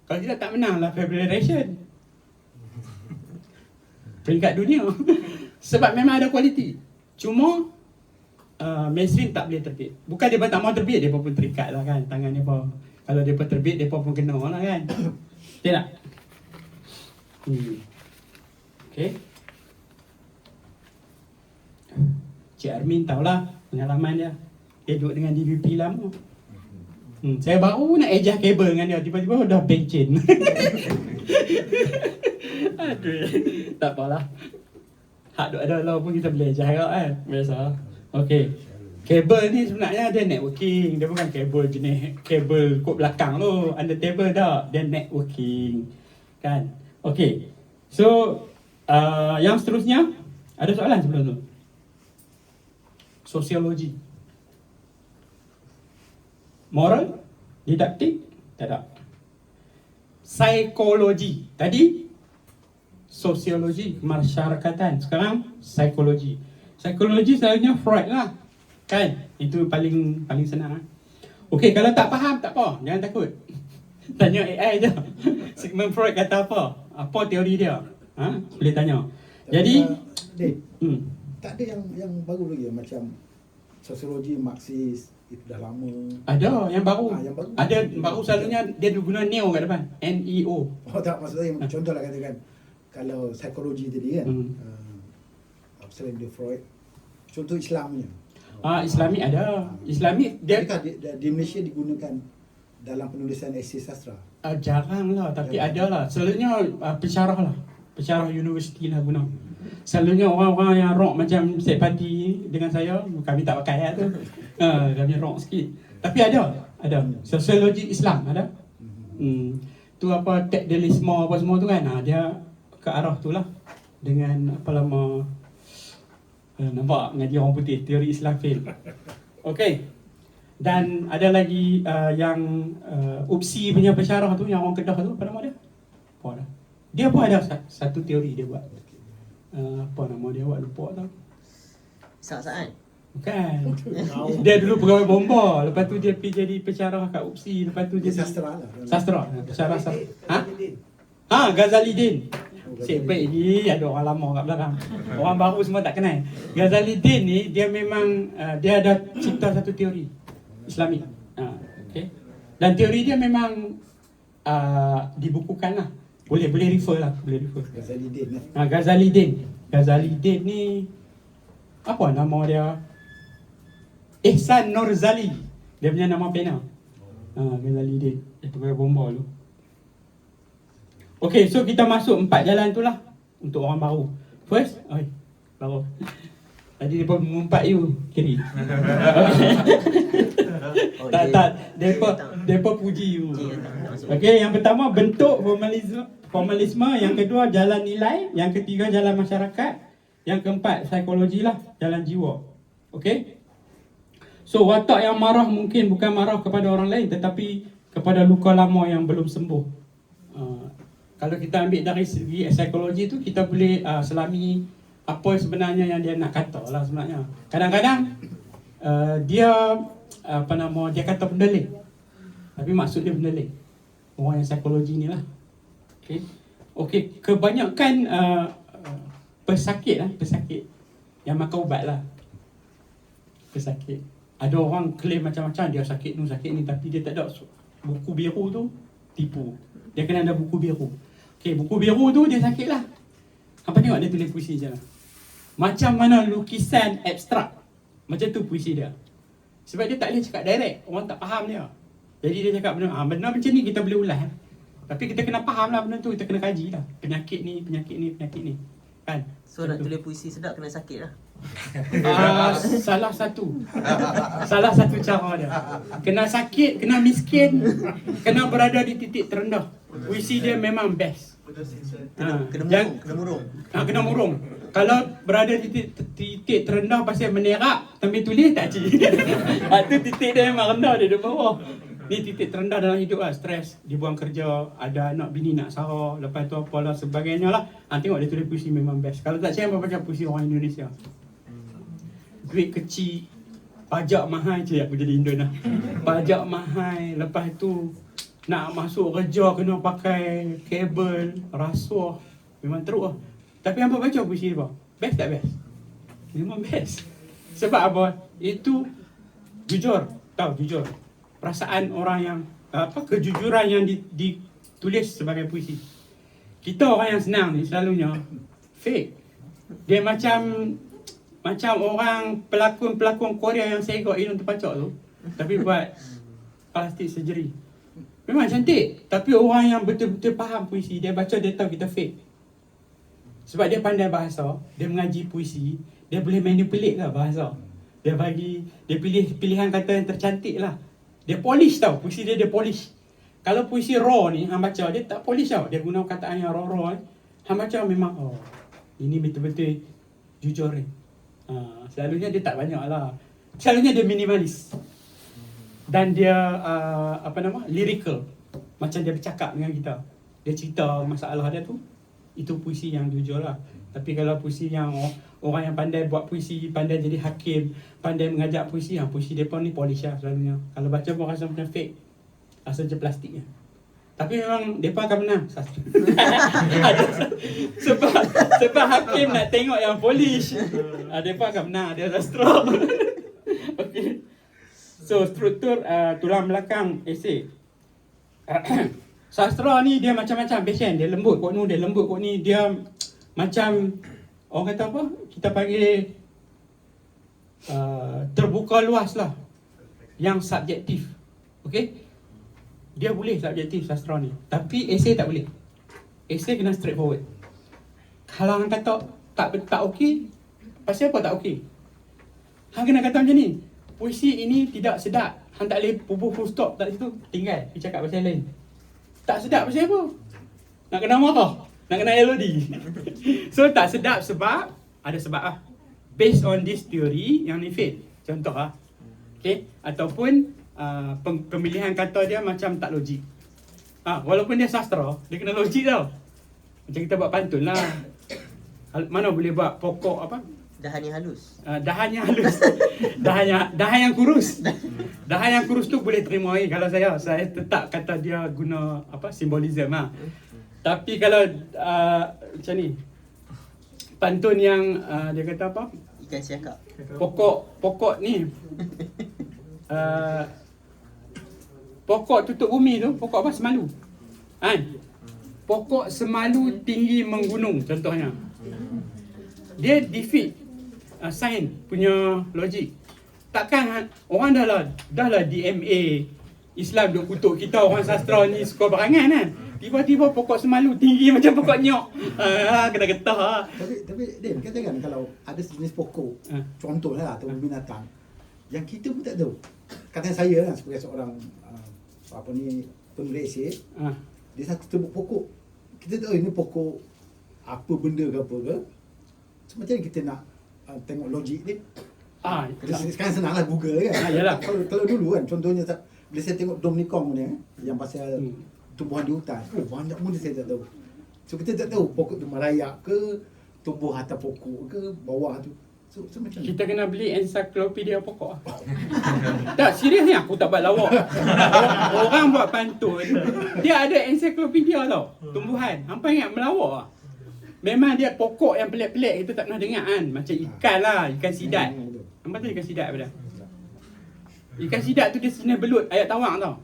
Speaker 1: Kalau tidak tak menanglah Federation peringkat dunia. Sebab memang ada kualiti. Cuma mainstream tak boleh terbit. Bukan dia tak mau terbit, dia pun terikat lah kan tangan dia pun. Kalau dia pun terbit, dia pun kena lah kan. Betul tak? Okay. Cik Armin tahulah pengalaman dia. Dia duduk dengan DVP lama. Saya baru nak adjust kabel dengan dia, tiba-tiba dah bank chain. Aduh, tak apalah. Hak duk ada lah pun kita boleh adjust kan. Biasa. Okay. Kabel ni sebenarnya dia networking. Dia bukan kabel jenis kabel kod belakang tu. Under table tak. Dia networking. Kan. Okay. So, yang seterusnya, ada soalan sebelum tu? Sosiologi. Moral? Didaktik? Tak ada. Psikologi. Tadi? Sosiologi, kemasyarakatan. Sekarang, psikologi. Psikologi selalunya Freud lah. Kan? Itu paling senang. Okey, kalau tak faham, tak apa. Jangan takut. Tanya AI je. Sigmund Freud kata apa? Apa teori dia? Boleh tanya. Jadi,
Speaker 5: tak ada yang baru lagi macam sosiologi Marxis itu dah lama.
Speaker 1: ada yang baru.
Speaker 5: Yang baru.
Speaker 1: Ada baru selalunya dia guna neo kat depan. NEO.
Speaker 5: Oh tak, maksud saya contohlah katakan kalau psikologi tadi kan. Selain dia Freud, contoh Islamnya.
Speaker 1: Islami ada. Islami dia
Speaker 5: Adakah di Malaysia digunakan dalam penulisan esei sastra?
Speaker 1: jarang lah, tapi ada lah. Selalunya pensyarah lah. Pensyarah universiti lah guna. Selalunya orang-orang yang rock macam Syed Pati dengan saya, kami tak pakai lah tu. Kami rock sikit. Tapi ada. Sosiologi Islam ada. Tu apa tekdelisme apa semua tu kan. Dia ke arah tu lah. Dengan apa lama nampak ngaji orang putih, teori Islam fail. Okey. Dan ada lagi yang UPSI punya pensyarah tu, yang orang Kedah tu, apa nama dia? Apa dah? Dia pun ada satu teori dia buat. Apa nama dia buat, lupa tau.
Speaker 2: Saat-saat.
Speaker 1: Bukan. Dia dulu pegawai bomba, lepas tu dia pergi jadi pensyarah kat UPSI, lepas tu
Speaker 5: Dia
Speaker 1: jadi
Speaker 5: sastra lah.
Speaker 1: Sastra, pensyarah sastra. Ghazali Din. Cik baik ni ada orang lama kat belakang. Orang baru semua tak kenal. Ghazali Din ni dia memang dia ada cipta satu teori Islamik. Okay. Dan teori dia memang dibukukan lah. Boleh refer lah, boleh refer.
Speaker 5: Ghazali Din.
Speaker 1: Ghazali Din. Ghazali Din ni apa nama dia? Ihsan Nurzali. Dia punya nama pena. Ghazali Din. Dia pegawai bomba tu. Okay, so kita masuk 4 jalan tu lah untuk orang baru. First, baru. Tadi dia pun mengumpat you kiri. Tak. Depa puji you. Okay, yang pertama bentuk formalisme, yang kedua jalan nilai, yang ketiga jalan masyarakat, yang keempat psikologi lah, jalan jiwa. Okay. So watak yang marah mungkin bukan marah kepada orang lain, tetapi kepada luka lama yang belum sembuh. Kalau kita ambil dari segi psikologi tu, kita boleh selami apa sebenarnya yang dia nak kata lah sebenarnya. Kadang-kadang dia dia kata benda lain, tapi maksud dia benda lain. Orang yang psikologi ni lah. Okay, kebanyakan pesakit yang makan ubat lah. Pesakit. Ada orang klaim macam-macam, dia sakit ni, tapi dia tak ada buku biru tu, tipu. Dia kena ada buku biru. Okay, buku biru tu dia sakit lah. Apa tengok dia tulis puisi je lah. Macam mana lukisan abstrak, macam tu puisi dia. Sebab dia tak boleh cakap direct, orang tak faham dia. Jadi dia cakap benda macam ni kita boleh ulas. Tapi kita kena faham lah benda tu, kita kena kaji lah. Penyakit ni. Kan?
Speaker 2: So nak tulis puisi sedap kena sakit lah.
Speaker 1: Salah satu cara dia. Kena sakit, kena miskin, kena berada di titik terendah. Puisi dia memang best. Kena murung. Kalau berada di titik terendah pasal menerak sambil tulis tak cik. Itu titik dia memang rendah, dia di bawah. Ni titik terendah dalam hidup lah. Stres, dibuang kerja, ada anak bini nak sara, lepas tu apalah sebagainya lah. Tengok dia tulis puisi memang best. Kalau tak saya baca puisi orang Indonesia. Duit kecil, pajak mahal je aku jadi Indon lah. Pajak mahal, lepas tu nak masuk kerja kena pakai kabel, rasuah. Memang teruk lah. Tapi hampa baca puisi dia, best tak best? Memang best. Sebab apa? Itu jujur, tahu jujur. Perasaan orang yang kejujuran yang ditulis sebagai puisi. Kita orang yang senang ni selalunya fake. Dia macam orang pelakon-pelakon Korea yang saya tengok Ilun Terpacok tu, tapi buat plastik surgery. Memang cantik, tapi orang yang betul-betul faham puisi, dia baca dia tahu kita fake. Sebab dia pandai bahasa, dia mengaji puisi, dia boleh manipulate lah bahasa. Dia pilih pilihan kata yang tercantik lah. Dia polish tau, puisi dia polish. Kalau puisi raw ni, hang baca, dia tak polish tau. Dia guna kataan yang raw-raw ni. Hang baca memang, ini betul-betul jujur ni. Selalunya dia tak banyak lah. Selalunya dia minimalis. Dan dia, lyrical. Macam dia bercakap dengan kita. Dia cerita masalah dia tu. Itu puisi yang jujur lah. Tapi kalau puisi yang orang yang pandai buat puisi, pandai jadi hakim, pandai mengajak puisi, puisi mereka ni polish lah selalunya. Kalau baca pun rasa macam fake. Rasa macam plastiknya. Tapi memang mereka akan menang sastra. sebab hakim nak tengok yang polish. Mereka akan menang, dia sastra. Okay. So struktur tulang belakang esei. Sastra ni dia macam-macam passion. Dia lembut kot ni, dia lembut kot ni. Dia macam, orang kata apa? Kita panggil terbuka luas lah. Yang subjektif. Okay? Dia boleh subjektif sastra ni. Tapi esei tak boleh. Esei kena straightforward. Kalau hang kata tak okey, pasal apa tak okey? Hang kena kata macam ni. Puisi ini tidak sedap. Hang tak boleh full stop tak situ. Tinggal. Dia cakap pasal lain. Tak sedap pasal apa? Nak kena marah. Nak kena LOD. So tak sedap sebab ada sebab lah. Based on this theory yang ni fail. Contoh lah. Okay. Ataupun pemilihan kata dia macam tak logik. Walaupun dia sastra, dia kena logik tau. Macam kita buat pantun lah. Mana boleh buat pokok apa?
Speaker 2: Dahan yang halus.
Speaker 1: Dahan yang halus. dahan yang kurus. Dahan yang kurus tu boleh terima kalau saya tetap kata dia guna apa simbolism lah. Tapi kalau macam ni, pantun yang dia kata apa?
Speaker 2: Ikan siakap.
Speaker 1: Pokok ni. Pokok tutup bumi tu, pokok apa? Semalu. Kan? Pokok semalu tinggi menggunung contohnya. Dia defeat sains punya logik. Takkan orang dah lah DMA Islam duk kutuk kita orang sastra ni suka berangan kan. Tiba-tiba pokok semalu tinggi macam pokok nyok. Kena getah lah.
Speaker 5: Tapi Din, katakan kalau ada sejenis pokok, contohlah atau binatang yang kita pun tak tahu. Kata saya lah sebagai seorang penulis esei, dia satu tebuk pokok. Kita tahu ini pokok apa benda ke apa ke. So, macam mana kita nak tengok logik dia? Sekarang senanglah Google kan. Kalau dulu kan contohnya bila saya tengok Dom Nikong ni yang pasal tumbuhan di hutan, banyak benda saya tak tahu. So kita tak tahu pokok tu merayak ke, tumbuh atas pokok ke, bawah tu. So macam
Speaker 1: kita kena beli ensiklopedia pokok. Tak, serius ni aku tak buat lawak. Orang buat pantun, dia ada ensiklopedia tau, tumbuhan. Hampa ingat melawak lah. Memang dia pokok yang pelik-pelik kita tak pernah dengar kan. Macam ikan lah, ikan sidat. Hampa tahu ikan sidat apa dah? Ikan sidat tu dia sebenarnya belut ayat tawang tau.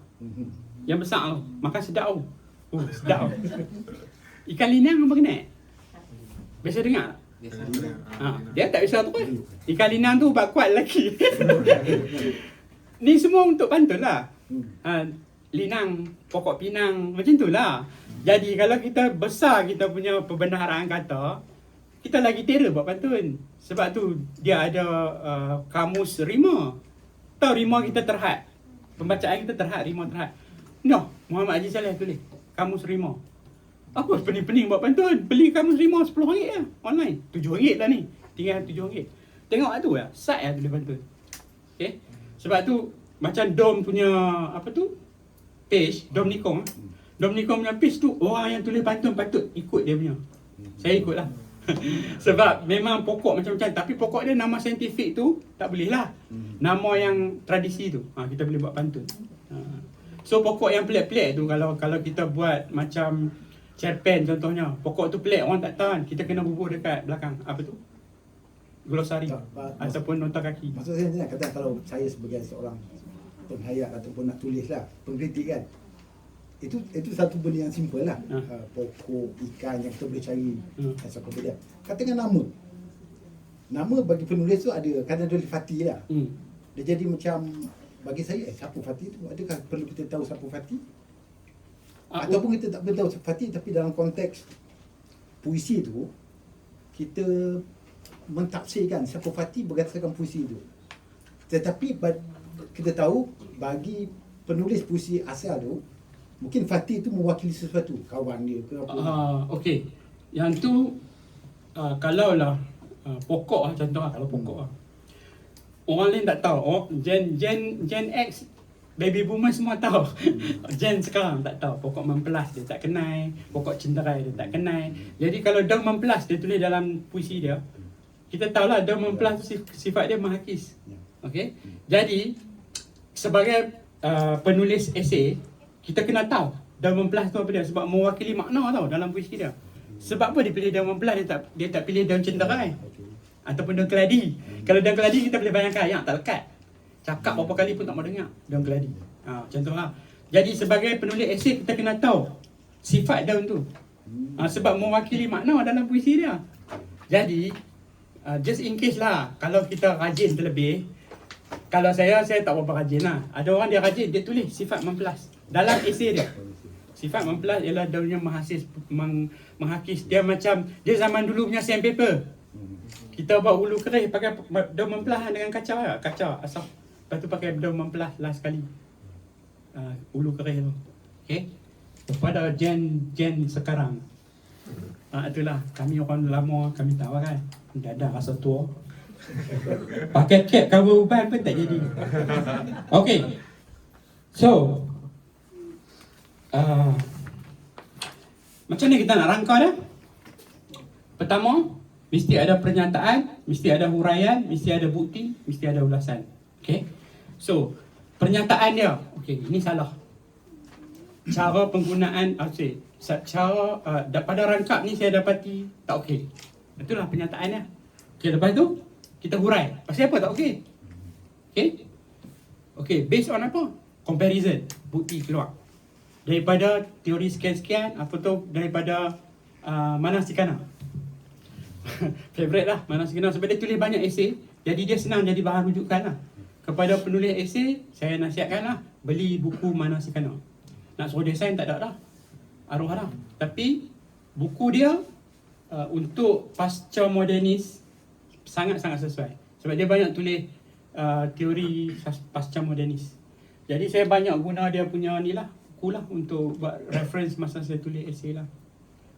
Speaker 1: Yang besar tu, makan sedap tau. Sedap tau. Ikan linang hampa kenal? Biasa dengar tak? Dia tak bisa tu kan. Ikan linang tu ubat kuat lelaki. Ni semua untuk pantun lah. Linang, pokok pinang, macam tu lah. Jadi kalau kita besar kita punya perbendaharaan kata, kita lagi terror buat pantun. Sebab tu dia ada kamus rima. Tahu rima kita terhad. Pembacaan kita terhad, rima terhad. No, Muhammad Haji Saleh tulis kamus rima. Apa pening-pening buat pantun? Beli kamus rima RM10 lah online. RM7 lah ni. Tinggal RM7. Tengok lah tu lah. Sat lah tulis pantun. Okay. Sebab tu macam Dom punya apa tu? Page, Dom Nikong. Dom Nikong punya page tu orang yang tulis pantun patut ikut dia punya. Saya ikut lah. Sebab memang pokok macam-macam. Tapi pokok dia nama saintifik tu tak boleh lah. Nama yang tradisi tu kita boleh buat pantun. So pokok yang pelik-pelik tu kalau kita buat macam cerpen contohnya, pokok tu pelik orang tak tahu kan, kita kena bubuh dekat belakang. Apa tu? glosari
Speaker 5: Tak,
Speaker 1: ataupun nota kaki.
Speaker 5: Maksud saya ni kata kalau saya sebagai seorang penghayat ataupun nak tulis lah, pengkritik kan, itu satu benda yang simple lah. Pokok, ikan yang kita boleh cari siapa dia. Katakan nama bagi penulis tu ada, kadang ada Fatih lah. Dia jadi macam, bagi saya siapa Fatih tu, adakah perlu kita tahu siapa Fatih? Ataupun kita tak perlu tahu siapa Fatih, tapi dalam konteks puisi tu kita mentafsirkan siapa Fatih berdasarkan puisi itu. Tetapi kita tahu bagi penulis puisi asal tu, mungkin Fatih tu mewakili sesuatu, kawan dia ke apa.
Speaker 1: Okey. Yang tu kalau lah pokok lah, contoh lah, kalau pokok lah. Orang lain tak tahu. Oh, Gen X, baby boomer semua tahu. Gen sekarang tak tahu. Pokok memplas dia tak kenal, pokok cenderai dia tak kenal. Jadi kalau daun memplas dia tulis dalam puisi dia, kita tahulah daun memplas tu sifat dia menghakis. Okey. Jadi sebagai penulis esei, kita kena tahu daun memplas tu apa dia, sebab mewakili makna tau dalam puisi dia. Sebab apa dia pilih daun memplas, dia tak pilih daun cenderai ataupun daun keladi. Kalau daun keladi kita boleh bayangkan ayat tak lekat. Cakap berapa kali pun tak mau dengar daun keladi. Contohlah. Jadi sebagai penulis esei kita kena tahu sifat daun tu. Sebab mewakili makna dalam puisi dia. Jadi just in case lah, kalau kita rajin terlebih, kalau saya tak berapa rajin lah. Ada orang dia rajin, dia tulis sifat memplas dalam esei dia. Sifat memplas ialah daunnya menghakis. Dia macam, dia zaman dulu punya sandpaper. Kita buat ulu kerih pakai daun memplas dengan kacau lah. Kacau asap. Lepas tu pakai daun memplas last sekali. Ulu kerih tu. Okay. Kepada gen sekarang. Itulah, kami orang lama, kami tahu kan. Dah ada rasa tua. Pakai cap cover uban pun tak jadi. Okay. So, macam ni kita nak rangka dia. Pertama, mesti ada pernyataan, mesti ada huraian, mesti ada bukti, mesti ada ulasan. Okay. So, pernyataan dia, okay, ini salah. Cara penggunaan, cara pada rangkap ni saya dapati tak okey. Itulah pernyataannya. Okay, lepas tu kita hurai. Pasal apa tak okey? Okay. Okay, based on apa? Comparison, bukti keluar. Daripada teori sekian-sekian, apa tu, daripada Manasikana. Favorite lah Manasikana, sebab dia tulis banyak esei. Jadi dia senang jadi bahan rujukan lah. Kepada penulis esei, saya nasihatkan lah, beli buku Manasikana. Nak suruh desain tak ada dah, arwah dah. Tapi buku dia untuk pasca modernis sangat-sangat sesuai. Sebab dia banyak tulis teori pasca modernis. Jadi saya banyak guna dia punya ni lah, buku lah, untuk buat reference masa saya tulis esei lah.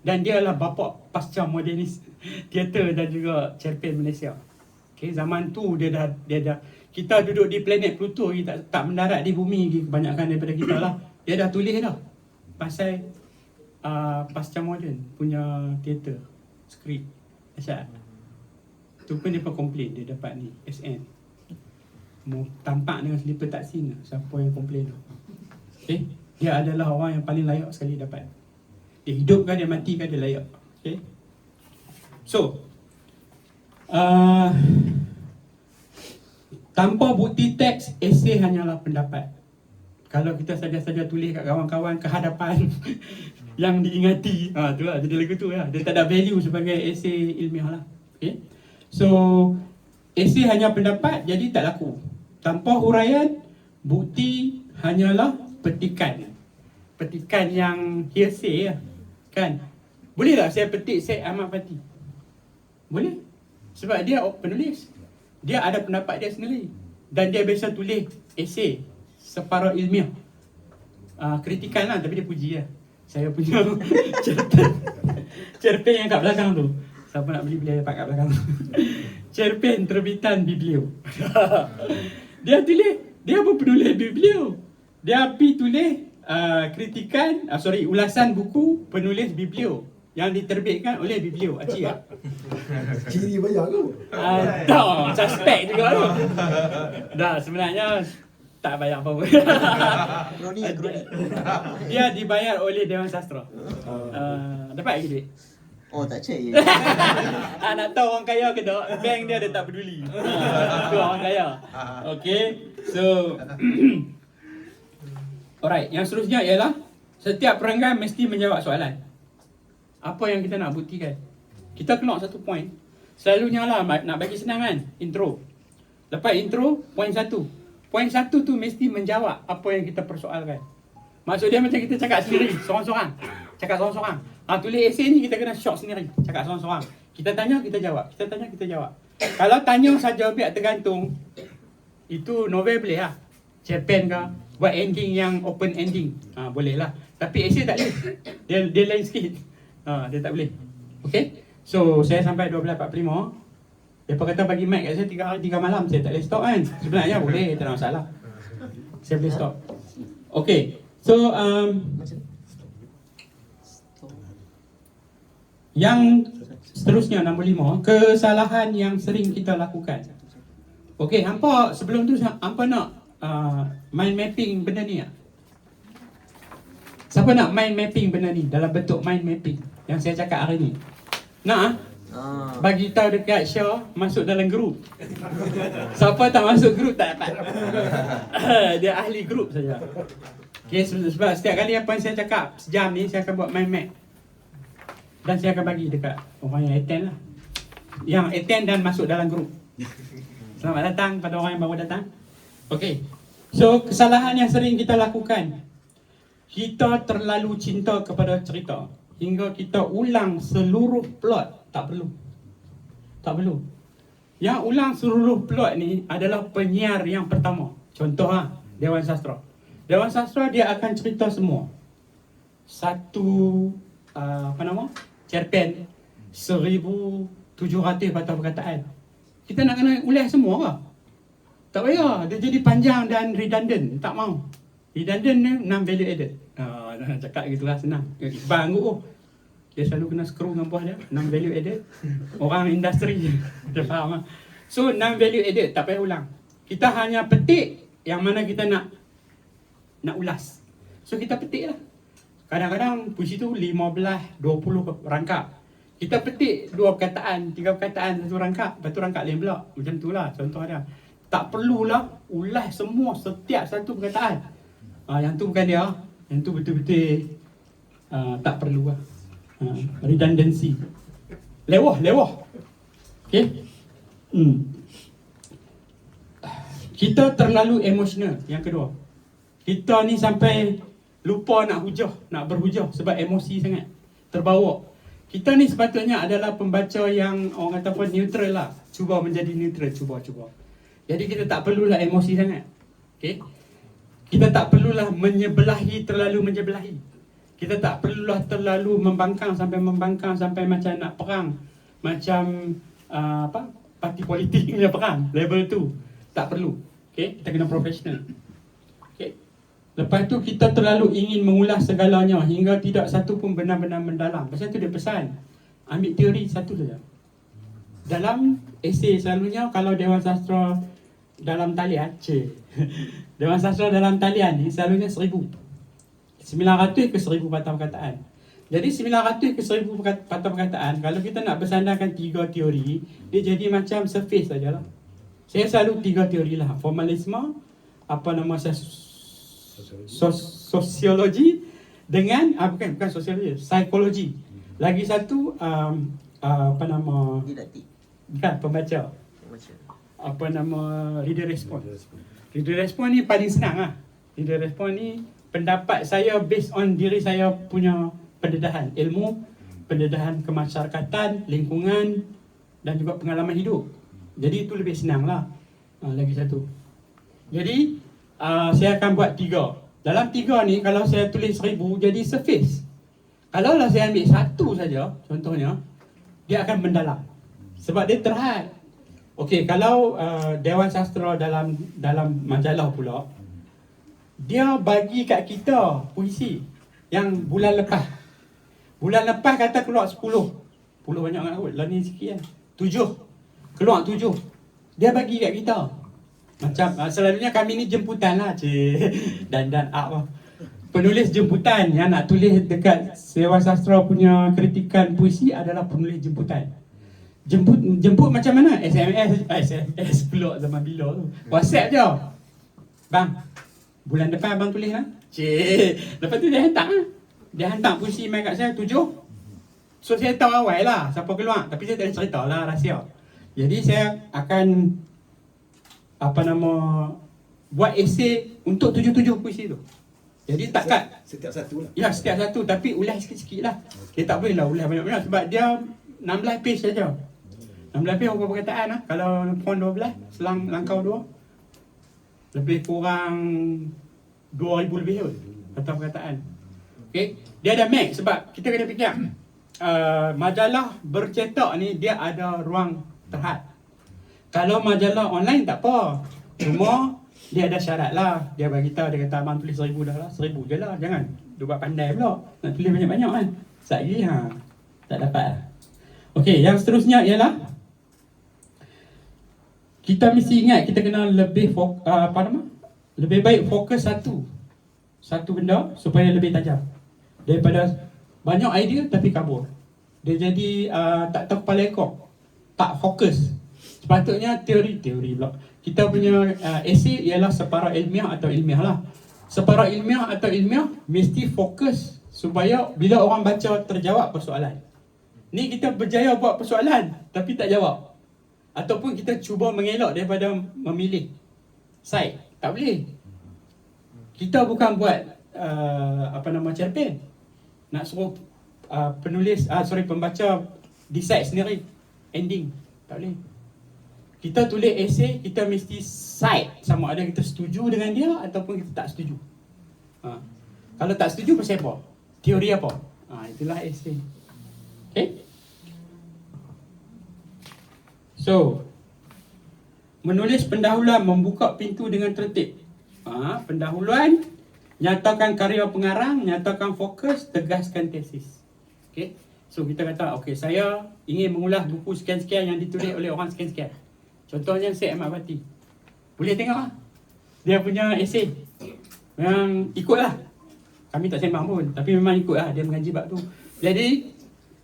Speaker 1: Dan dia lah bapa pasca modernis teater dan juga cerpen Malaysia. Okay, zaman tu dia dah kita duduk di planet Pluto, kita tak mendarat di bumi kebanyakan daripada kita lah. Dia dah tulis dah pasal pasca moden punya teater, skrip. Asyik. Tu pun dia pun komplain, dia dapat ni, SN. Mau tampak dengan selipar taksin lah, siapa yang komplain tu. Okay? Dia adalah orang yang paling layak sekali dapat. Dia hidup kan, dia mati kan, dia layak. Okay? So, tanpa bukti teks, esei hanyalah pendapat. Kalau kita saja-saja tulis kat kawan-kawan kehadapan yang diingati, tu lah, jadi lagu tu lah. Dia tak ada value sebagai esei ilmiah lah. Okay? So, esei hanya pendapat, jadi tak laku. Tanpa huraian, bukti hanyalah petikan. Petikan yang hearsay lah. Kan? Boleh tak saya petik Syed Ahmad Fatih? Boleh. Sebab dia penulis. Dia ada pendapat dia sendiri. Dan dia biasa tulis esei separuh ilmiah. Kritikan lah, tapi dia puji lah. Saya punya cerpen yang kat belakang tu. Siapa nak beli dapat kat belakang tu. Cerpen terbitan Biblio. Dia tulis, dia pun penulis Biblio. Dia pergi tulis kritikan, ulasan buku penulis Biblio yang diterbitkan oleh Biblio. Acik tak?
Speaker 5: Ciri bayar tu.
Speaker 1: Tak, suspek juga tu. Dah, sebenarnya tak bayar apa-apa.
Speaker 2: Kroni.
Speaker 1: Dia dibayar oleh Dewan Sastra. Dapat lagi duit.
Speaker 2: Oh tak check je.
Speaker 1: Nak tahu orang kaya ke tak? Bank dia tak peduli. Itu orang kaya. Okay. So alright, yang seterusnya ialah setiap perenggan mesti menjawab soalan. Apa yang kita nak buktikan? Kita keluar satu point. Selalunya lah nak bagi senang kan? Intro. Lepas intro, point 1. Point 1 tu mesti menjawab apa yang kita persoalkan. Maksud dia macam kita cakap sendiri, seorang-seorang. Cakap seorang-seorang. Tulis esei ni kita kena short sendiri. Cakap seorang-seorang. Kita tanya, kita jawab. Kita tanya, kita jawab. Kalau tanya saja biar tergantung, itu novel boleh lah. Cerpen ke, buat ending yang open ending. Boleh lah. Tapi esei tak boleh. Dia lain sikit. Dia tak boleh. Okay? So, saya sampai 12.45. Mereka kata bagi mic kat saya 3 hari 3 malam. Saya tak boleh stop kan. Sebenarnya boleh, tak ada masalah. Saya boleh stop. Okay. So, yang seterusnya nombor 5, kesalahan yang sering kita lakukan. Okey, hampa sebelum tu hampa nak mind mapping benda ni tak? Siapa nak mind mapping benda ni dalam bentuk mind mapping yang saya cakap hari ni? Nak bagi tahu dekat Syah masuk dalam grup. Siapa tak masuk grup tak dapat. Dia ahli grup saja. Okay, sebab setiap kali apa yang saya cakap sejam ni saya akan buat mind map. Dan saya akan bagi dekat orang yang attend lah. Yang attend dan masuk dalam grup. Selamat datang pada orang yang baru datang. Okay. So, kesalahan yang sering kita lakukan. Kita terlalu cinta kepada cerita. Hingga kita ulang seluruh plot. Tak perlu. Tak perlu. Yang ulang seluruh plot ni adalah penyiar yang pertama. Contoh Dewan Sastra. Dewan Sastra dia akan cerita semua. Satu cerpen 1,700 patah perkataan. Kita nak kena ulas semua ke? Tak payah. Dia jadi panjang dan redundant. Tak mau. Redundant ni non-value added. Cakap gitu lah senang. Iqbal angguk dia selalu kena screw dengan buah dia. Non-value added. Orang industri je. Dia faham lah. So non-value added. Tak payah ulang. Kita hanya petik yang mana kita nak ulas. So kita petik lah. Kadang-kadang puisi tu 15, 20 rangkap. Kita petik 2 perkataan, 3 perkataan satu rangkap. Lepas tu rangkap lain pula. Macam tu lah contoh dia. Tak perlulah ulas semua setiap satu perkataan. Yang tu bukan dia. Yang tu betul-betul tak perlu lah. Redundancy. Lewah. Okay. Kita terlalu emosional. Yang kedua. Kita ni sampai lupa nak berhujah sebab emosi sangat. Terbawa. Kita ni sepatutnya adalah pembaca yang orang kata pun neutral lah. Cuba menjadi neutral, cuba. Jadi kita tak perlulah emosi sangat. Okay? Kita tak perlulah terlalu menyebelahi. Kita tak perlulah terlalu membangkang sampai macam nak perang. Macam parti politik punya perang. Level tu. Tak perlu. Okay? Kita kena profesional. Okay? Lepas tu kita terlalu ingin mengulas segalanya hingga tidak satu pun benar-benar mendalam. Pasal tu dia pesan, ambil teori satu saja. Dalam esei selalunya kalau Dewan Sastra dalam talian, Dewan Sastra dalam talian ni selalunya 1,000. 900 ke 1,000 patah perkataan. Jadi 900 ke 1,000 patah perkataan, kalau kita nak bersandarkan 3 teori, dia jadi macam surface sajalah. Saya selalu 3 teori lah. Formalisme, sosiologi dengan bukan sosiologi, psikologi. Lagi satu
Speaker 2: Didaktik.
Speaker 1: bukan pembaca. Reader response. Reader response ni paling senang lah. Reader response ni pendapat saya based on diri saya punya pendedahan ilmu, pendedahan kemasyarakatan, lingkungan dan juga pengalaman hidup. Jadi itu lebih senang lah. Lagi satu. Jadi saya akan buat 3. Dalam 3 ni kalau saya tulis 1,000 jadi surface. Kalau lah saya ambil satu saja, contohnya, dia akan mendalam. Sebab dia terhad. Okey, kalau Dewan Sastra dalam majalah pula, dia bagi kat kita puisi yang bulan lepas. Bulan lepas kata keluar 10. 10 banyak sangat kot. Lah ni sikit kan. 7. Keluar 7. Dia bagi kat kita. Macam selalunya kami ni jemputan lah, dan up lah. penulis jemputan yang nak tulis dekat Sewa Sastra punya kritikan puisi adalah penulis jemputan. Jemput macam mana? SMS pula zaman bila tu. WhatsApp je. Bang, bulan depan abang tulis lah. Cik, lepas tu dia hantar lah. Dia hantar puisi main kat saya 7. So saya tahu awal lah siapa keluar. Tapi saya tak ada cerita lah rahsia. Jadi saya akan buat esei untuk 7 puisi tu. Jadi takkan
Speaker 5: Setiap satu lah.
Speaker 1: ya setiap satu, tapi ulas sikit-sikit lah. Dia tak boleh lah ulas banyak-banyak sebab dia 16 page saja. 16 page berapa perkataan lah. Kalau pon 12 selang langkau 2 lebih kurang 2000 lebih kot kata perkataan. Okay, dia ada max sebab kita kena fikir majalah bercetak ni dia ada ruang terhad. Kalau majalah online tak apa, cuma dia ada syarat lah. Dia bagi tahu, dia kata abang tulis 1000 dah lah, 1000 je lah, jangan dia buat pandai pula nak tulis banyak-banyak kan. Sekali tak dapat lah. Okey, yang seterusnya ialah kita mesti ingat kita kena lebih lebih baik fokus satu benda supaya lebih tajam daripada banyak idea tapi kabur. Dia jadi tak tahu kepala ekor, tak fokus. Sepatutnya teori pula. Kita punya esei ialah separuh ilmiah atau ilmiah lah. Separuh ilmiah atau ilmiah mesti fokus supaya bila orang baca terjawab persoalan. Ni kita berjaya buat persoalan tapi tak jawab. Ataupun kita cuba mengelak daripada memilih side. Tak boleh. Kita bukan buat cerpen. Nak suruh pembaca decide sendiri ending. Tak boleh. Kita tulis esei, kita mesti side sama ada kita setuju dengan dia ataupun kita tak setuju. Kalau tak setuju pasal apa? Teori apa? Itulah esei. Okay? So, menulis pendahuluan membuka pintu dengan tertib. Pendahuluan, nyatakan karya pengarang, nyatakan fokus, tegaskan tesis. Okay? So, kita kata, okay, saya ingin mengulas buku sekian-sekian yang ditulis oleh orang sekian-sekian. Contohnya Syed Ahmad Bati. Boleh tengok lah. Dia punya esei. Memang ikutlah. Kami tak sembang pun. Tapi memang ikutlah. Dia mengaji bab tu. Jadi,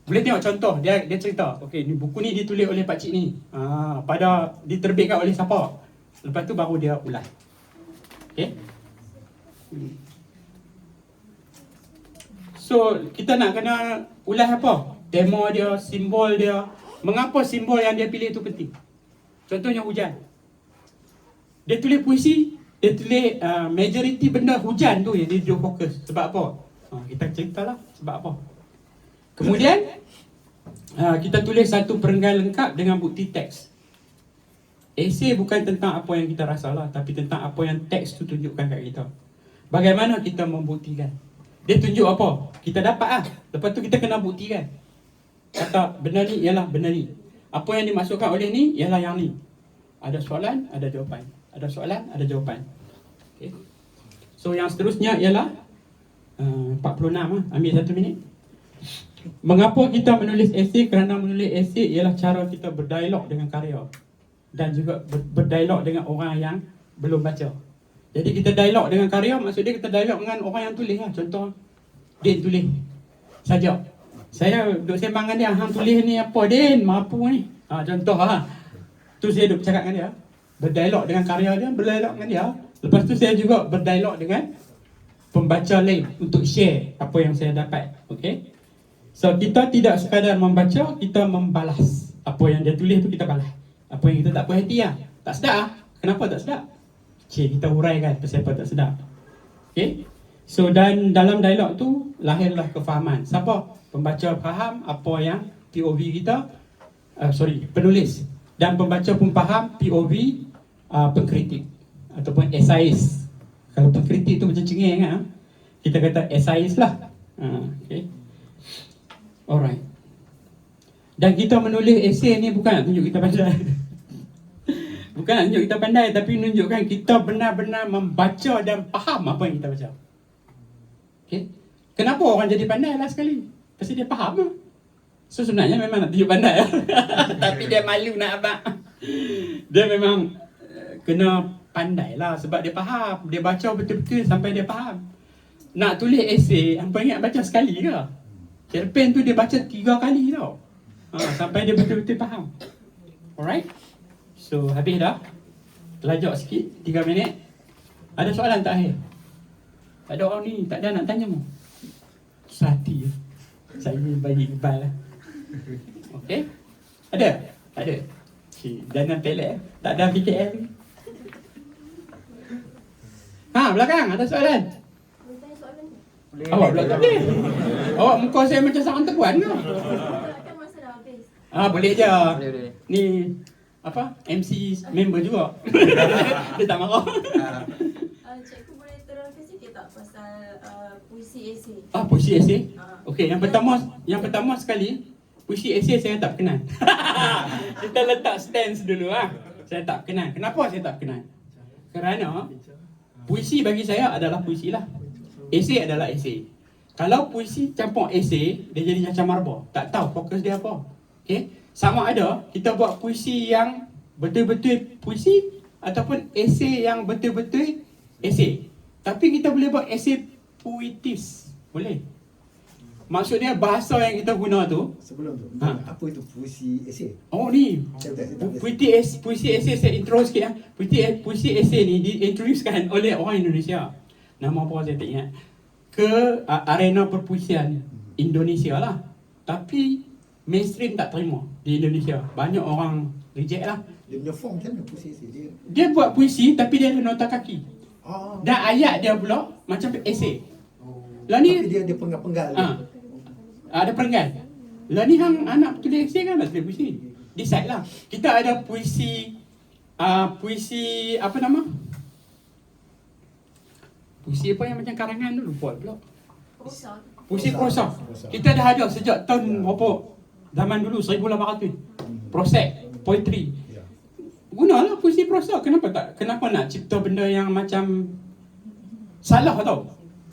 Speaker 1: boleh tengok contoh. Dia cerita. Okay, ni buku ni ditulis oleh pakcik ni. Diterbitkan oleh siapa. Lepas tu baru dia ulas. Okay. So, kita nak kena ulas apa? Tema dia, simbol dia. Mengapa simbol yang dia pilih tu penting? Contohnya hujan. Dia tulis puisi, dia tulis majoriti benda hujan tu yang dia fokus. Sebab apa? Kita ceritalah sebab apa. Kemudian kita tulis satu perenggan lengkap dengan bukti teks. Esei bukan tentang apa yang kita rasalah, tapi tentang apa yang teks tu tunjukkan kat kita. Bagaimana kita membuktikan? Dia tunjuk apa? Kita dapat lah. Lepas tu kita kena buktikan. Kata benda ni ialah benda ni. Apa yang dimaksudkan oleh ni ialah yang ni. Ada soalan, ada jawapan. Ada soalan, ada jawapan. Okay. So yang seterusnya ialah 46 lah. Ambil 1 minit. Mengapa kita menulis esei? Kerana menulis esei ialah cara kita berdialog dengan karya. Dan juga berdialog dengan orang yang belum baca. Jadi kita dialog dengan karya, maksudnya kita dialog dengan orang yang tulis lah. Contoh, Din tulis saja. Saya duduk sembang dengan dia, hang tulis ni apa Din? Mampu ni. Contoh lah. Tu saya duduk bercakap dengan dia. Berdialog dengan karya dia, berdialog dengan dia. Lepas tu saya juga berdialog dengan pembaca lain untuk share apa yang saya dapat. Okay? So kita tidak sekadar membaca, kita membalas. Apa yang dia tulis tu kita balas. Apa yang kita tak puas hati lah. Tak sedap lah. Kenapa tak sedap? Kita huraikan pasal apa tak sedap. Okay? So dan dalam dialog tu lahirlah kefahaman. Siapa? Pembaca faham apa yang POV kita, penulis. Dan pembaca pun faham POV pengkritik ataupun esais. Kalau pengkritik tu macam cengeng kan? Kita kata esais lah. Okay. Alright. Dan kita menulis esei ni bukan nak tunjuk kita pandai. Bukan nak tunjuk kita pandai, tapi menunjukkan kita benar-benar membaca dan faham apa yang kita baca. Okay. Kenapa orang jadi pandai lah sekali? Pasti dia faham lah. So sebenarnya memang nak tunjuk pandai lah. Tapi dia malu nak abang. Dia memang kena pandai lah sebab dia faham. Dia baca betul-betul sampai dia faham. nak tulis esei, hampa ingat baca sekali ke? Cerpen tu dia baca 3 kali tau. Sampai dia betul-betul faham. Alright? So, habis dah. Telajak sikit, 3 minit. Ada soalan tak akhir? Tak ada orang ni, tak ada nak tanya mu. Sehati je. Saya bagi Iqbal lah. Okay? Ada? Tak ada? Okay. Jangan pelik. Tak ada PKL. Belakang, ada soalan?
Speaker 4: Boleh tanya soalan ni?
Speaker 1: Awak pula tak boleh. Awak muka saya macam seorang tepuan ke?
Speaker 4: Kan masa dah habis.
Speaker 1: Boleh je.
Speaker 2: Boleh.
Speaker 1: Ni apa? MC member juga. Dia tak marah.
Speaker 6: Cikgu boleh terangkan sikit tak pasal puisi esei?
Speaker 1: Puisi esei? Okey, yang pertama sekali, puisi esei saya tak kenal. Kita letak stance dulu Saya tak kenal. Kenapa saya tak kenal? Kerana puisi bagi saya adalah puisi lah. Esei adalah esei. Kalau puisi campur esei, dia jadi macam marba. Tak tahu fokus dia apa. Okey? Sama ada kita buat puisi yang betul-betul puisi ataupun esei yang betul-betul esei. Tapi kita boleh buat esei puitis. Boleh. Maksudnya bahasa yang kita guna tu.
Speaker 5: Sebelum tu, apa itu puisi esei?
Speaker 1: Ni.
Speaker 5: Saya tak
Speaker 1: Puisi esei saya intro sikit Puisi esei ni diintroducekan oleh orang Indonesia. Nama apa saya tak ingat. Ke arena perpuisian Indonesia lah. Tapi mainstream tak terima di Indonesia. Banyak orang reject lah.
Speaker 5: Dia punya form macam mana puisi esei?
Speaker 1: Dia buat puisi tapi dia ada nota kaki.
Speaker 5: Oh.
Speaker 1: Dan ayat dia pula macam esei. Lah
Speaker 5: Tapi
Speaker 1: ni
Speaker 5: dia penggal-penggal.
Speaker 1: ada perenggan. Lah ni hang anak tulis esei kan nak tulis puisi. Decide lah. Kita ada puisi puisi apa nama? Puisi apa yang macam karangan dulu buat pula.
Speaker 6: Prosa.
Speaker 1: Puisi prosa. Kita dah ada sejak tahun berapa? Zaman dulu 1800. Prosek, poetry.
Speaker 5: Ya.
Speaker 1: Gunalah puisi prosa. Kenapa nak cipta benda yang macam salah tau.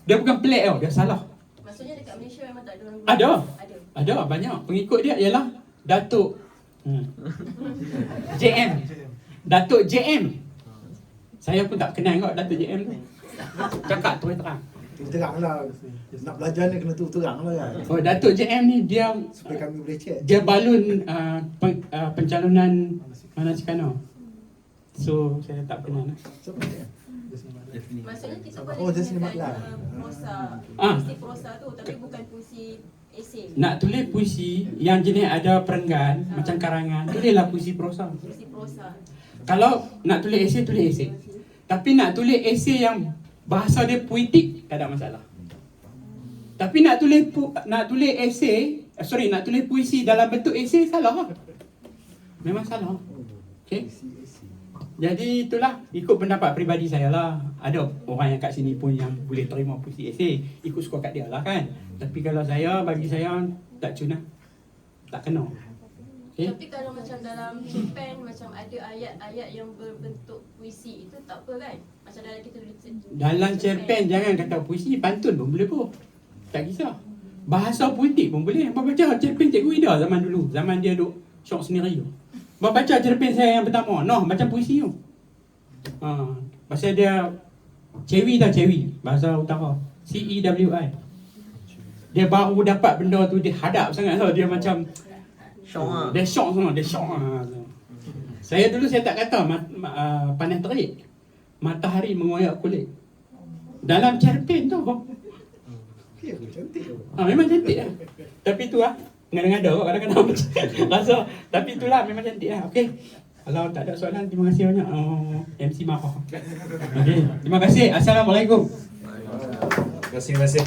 Speaker 1: Dia bukan pelik tau, dia salah.
Speaker 6: Maksudnya dekat Malaysia memang tak ada orang
Speaker 1: Ada.
Speaker 6: Ada.
Speaker 1: Ada banyak. Pengikut dia ialah Datuk JM. Datuk JM. Saya pun tak kenal kot Datuk JM tu. Cakap terus terang.
Speaker 5: Terang lah. Nak belajar ni kena terang lah kan.
Speaker 1: Datuk JM ni dia
Speaker 5: Supaya kami boleh check.
Speaker 1: dia balun pencalonan mana Cikano. So saya tak kenal.
Speaker 5: Siapa dia?
Speaker 6: Maksudnya kita
Speaker 5: Oh,
Speaker 6: boleh
Speaker 5: dia sini
Speaker 6: gunakan
Speaker 5: maklah.
Speaker 6: prosa.
Speaker 1: Ah.
Speaker 6: Puisi prosa tu tapi bukan puisi esei.
Speaker 1: Nak tulis puisi yang jenis ada perenggan macam karangan, tulislah puisi prosa.
Speaker 6: Puisi prosa.
Speaker 1: Kalau nak tulis esei, tulis esei. Tapi nak tulis esei yang bahasa dia puitik, tak ada masalah. Tapi nak tulis esei, nak tulis puisi dalam bentuk esei, salah lah. Memang salah. Okay?
Speaker 5: Puisi esei.
Speaker 1: Jadi itulah, ikut pendapat peribadi saya lah. Ada orang yang kat sini pun yang boleh terima puisi esei, ikut suka kat dia lah kan. Tapi kalau saya, bagi saya tak cuna, tak kena. Okay?
Speaker 6: Tapi kalau macam dalam cerpen macam ada ayat-ayat yang berbentuk puisi itu tak apa kan? Macam dalam kita tulis
Speaker 1: Dalam cerpen jangan kata puisi, pantun pun boleh pun. Tak kisah. Bahasa puitik pun boleh. Baca cerpen Cikgu Ida zaman dulu. Zaman dia duk syok sendiri tu. Baca cerpen saya yang pertama. Macam puisi tu. Pasal dia Cewi tau, Cewi. Bahasa utara. CEWI. Dia baru dapat benda tu, dia hadap sangat tau. Dia macam
Speaker 2: Syok
Speaker 1: dia syok semua. Dia syok Saya dulu saya tak kata panas terik. Matahari mengoyak kulit. Dalam cerpen tu.
Speaker 5: Ya, cantik tu.
Speaker 1: Memang cantik lah. Tapi tu lah, ngada-ngada kot kadang-kadang rasa. Tapi itulah memang cantik lah. Okey. Kalau tak ada soalan, terima kasih banyak. MC marah. Okey. Terima kasih. Assalamualaikum.
Speaker 3: Terima kasih.